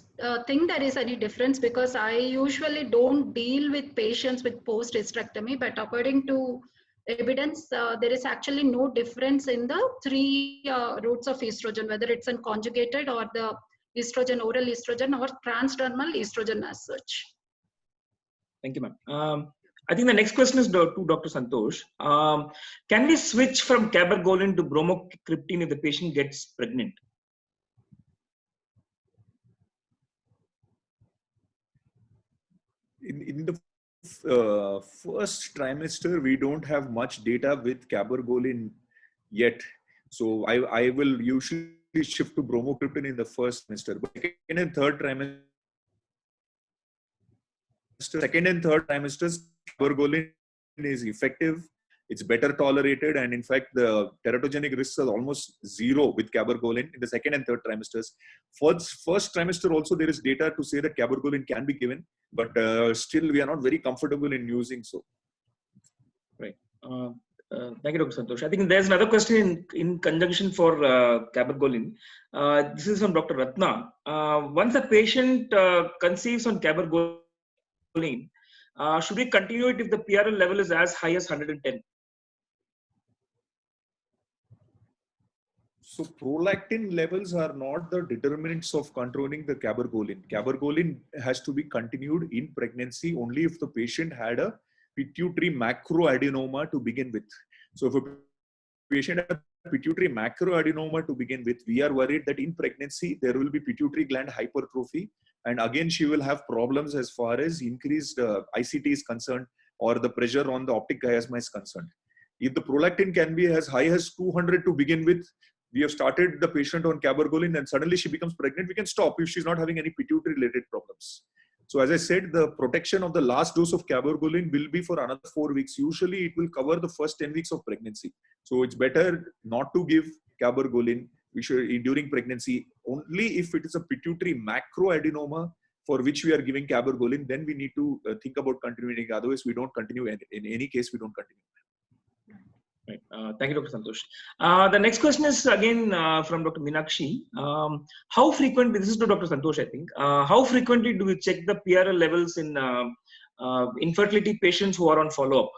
think there is any difference because I usually don't deal with patients with post hysterectomy, but according to evidence, there is actually no difference in the 3 routes of estrogen, whether it's in conjugated or the estrogen, oral estrogen or transdermal estrogen as such. Thank you, ma'am. I think the next question is to Dr. Santosh. Can we switch from cabergoline to bromocriptine if the patient gets pregnant? In the first trimester, we don't have much data with cabergoline yet. So I will usually shift to bromocriptine in the first trimester. But second and third trimesters, cabergoline is effective. It's better tolerated, and in fact, the teratogenic risks are almost zero with cabergoline in the second and third trimesters. First trimester also, there is data to say that cabergoline can be given, but still we are not very comfortable in using so. Right. Thank you, Dr. Santosh. I think there's another question in conjunction for cabergoline. This is from Dr. Ratna. Once a patient conceives on cabergoline, should we continue it if the PRL level is as high as 110? So prolactin levels are not the determinants of controlling the cabergoline. Cabergoline has to be continued in pregnancy only if the patient had a pituitary macroadenoma to begin with. So if a patient had a pituitary macroadenoma to begin with, we are worried that in pregnancy there will be pituitary gland hypertrophy, and again she will have problems as far as increased ICT is concerned or the pressure on the optic chiasma is concerned. If the prolactin can be as high as 200 to begin with, we have started the patient on cabergoline and suddenly she becomes pregnant, we can stop if she's not having any pituitary related problems. So as I said, the protection of the last dose of cabergoline will be for another 4 weeks. Usually it will cover the first 10 weeks of pregnancy. So it's better not to give cabergoline during pregnancy only if it is a pituitary macroadenoma for which we are giving cabergoline, then we need to think about continuing. Otherwise, we don't continue. In any case, we don't continue. Right. Thank you, Dr. Santosh. The next question is again from Dr. Meenakshi. How frequently, this is to Dr. Santosh, I think, how frequently do we check the PRL levels in infertility patients who are on follow-up?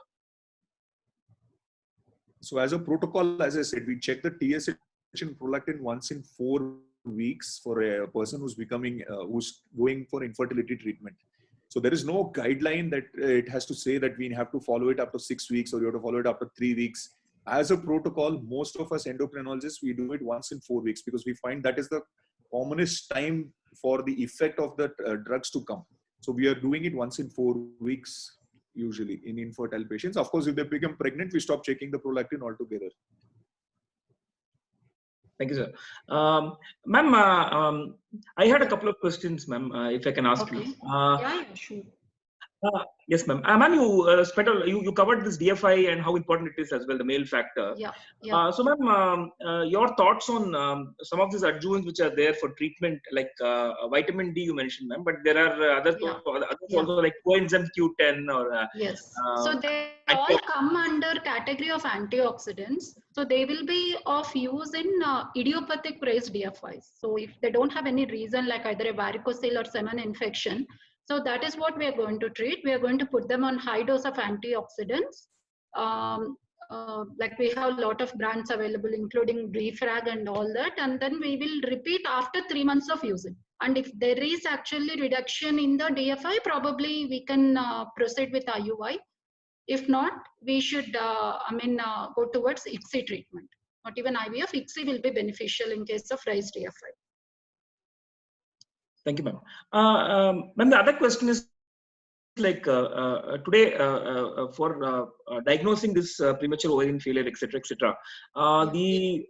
So as a protocol, as I said, we check the TSH and prolactin once in 4 weeks for a person who's who's going for infertility treatment. So there is no guideline that it has to say that we have to follow it after 6 weeks or you have to follow it after 3 weeks. As a protocol, most of us endocrinologists, we do it once in 4 weeks because we find that is the commonest time for the effect of the drugs to come. So we are doing it once in 4 weeks, usually in infertile patients. Of course, if they become pregnant, we stop checking the prolactin altogether. Thank you, sir. Ma'am, I had a couple of questions, ma'am, if I can ask you. Yeah, sure. Yes, ma'am. Ma'am, you covered this DFI and how important it is as well, the male factor. Yeah. So, ma'am, your thoughts on some of these adjuvants which are there for treatment, like vitamin D you mentioned, ma'am, but there are others also like coenzyme Q10 or. Yes. So they all come under category of antioxidants. So they will be of use in idiopathic raised DFIs. So if they don't have any reason like either a varicocele or semen infection, so that is what we are going to treat. We are going to put them on high dose of antioxidants. Like we have a lot of brands available, including Refrag and all that. And then we will repeat after 3 months of using. And if there is actually reduction in the DFI, probably we can proceed with IUI. If not, we should, go towards ICSI treatment. Not even IVF, ICSI will be beneficial in case of raised DFI. Thank you, ma'am. Ma'am, the other question is like today for diagnosing this premature ovarian failure, etc., the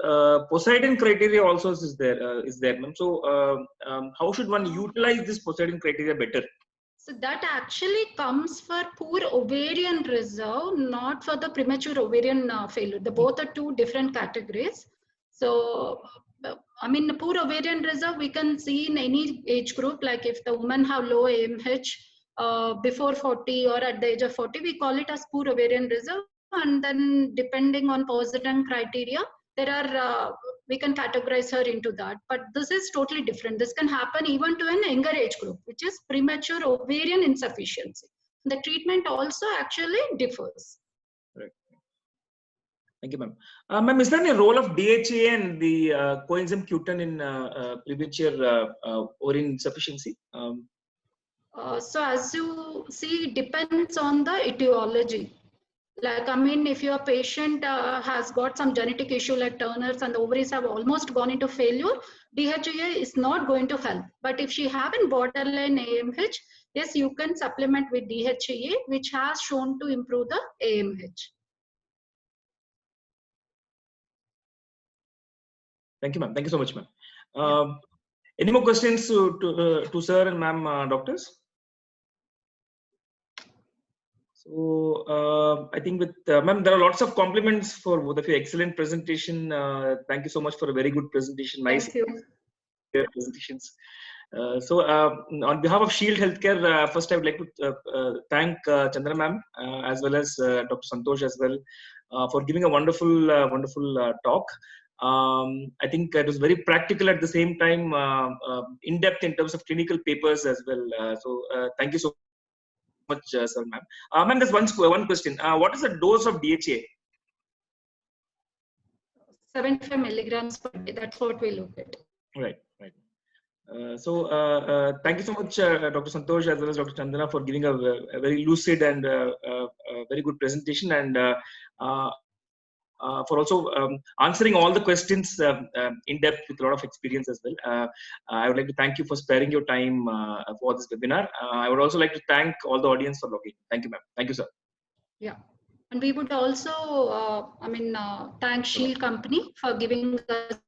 Poseidon criteria also is there, ma'am. So how should one utilize this Poseidon criteria better? So that actually comes for poor ovarian reserve, not for the premature ovarian failure. The both are two different categories. So poor ovarian reserve we can see in any age group. Like if the women have low AMH before 40 or at the age of 40, we call it as poor ovarian reserve. And then depending on Poseidon criteria, there are we can categorize her into that. But this is totally different. This can happen even to an younger age group, which is premature ovarian insufficiency. The treatment also actually differs. Right. Thank you, ma'am. Ma'am, is there any role of DHA and the coenzyme Q10 in premature ovarian insufficiency? So as you see, it depends on the etiology. Like, if your patient has got some genetic issue like Turner's and the ovaries have almost gone into failure, DHA is not going to help. But if she have in borderline AMH, yes, you can supplement with DHA, which has shown to improve the AMH. Thank you, ma'am. Thank you so much, ma'am. Any more questions to sir and ma'am doctors? So I think with ma'am, there are lots of compliments for both of you. Excellent presentation. Thank you so much for a very good presentation. Nice presentations. So on behalf of Shield Healthcare, first I would like to thank Chandana ma'am as well as Dr. Santosh as well for giving a wonderful talk. I think it was very practical at the same time, in depth in terms of clinical papers as well. So thank you so much, sir, ma'am. Ma'am, there's one question. What is the dose of DHA? 75 milligrams per day. That's what we look at. Right. So thank you so much, Dr. Santosh as well as Dr. Chandana for giving a very lucid and very good presentation, and for also answering all the questions in depth with a lot of experience as well. I would like to thank you for sparing your time for this webinar. I would also like to thank all the audience for logging. Thank you, ma'am. Thank you, sir. Yeah. And we would also, thank Shield Company for giving us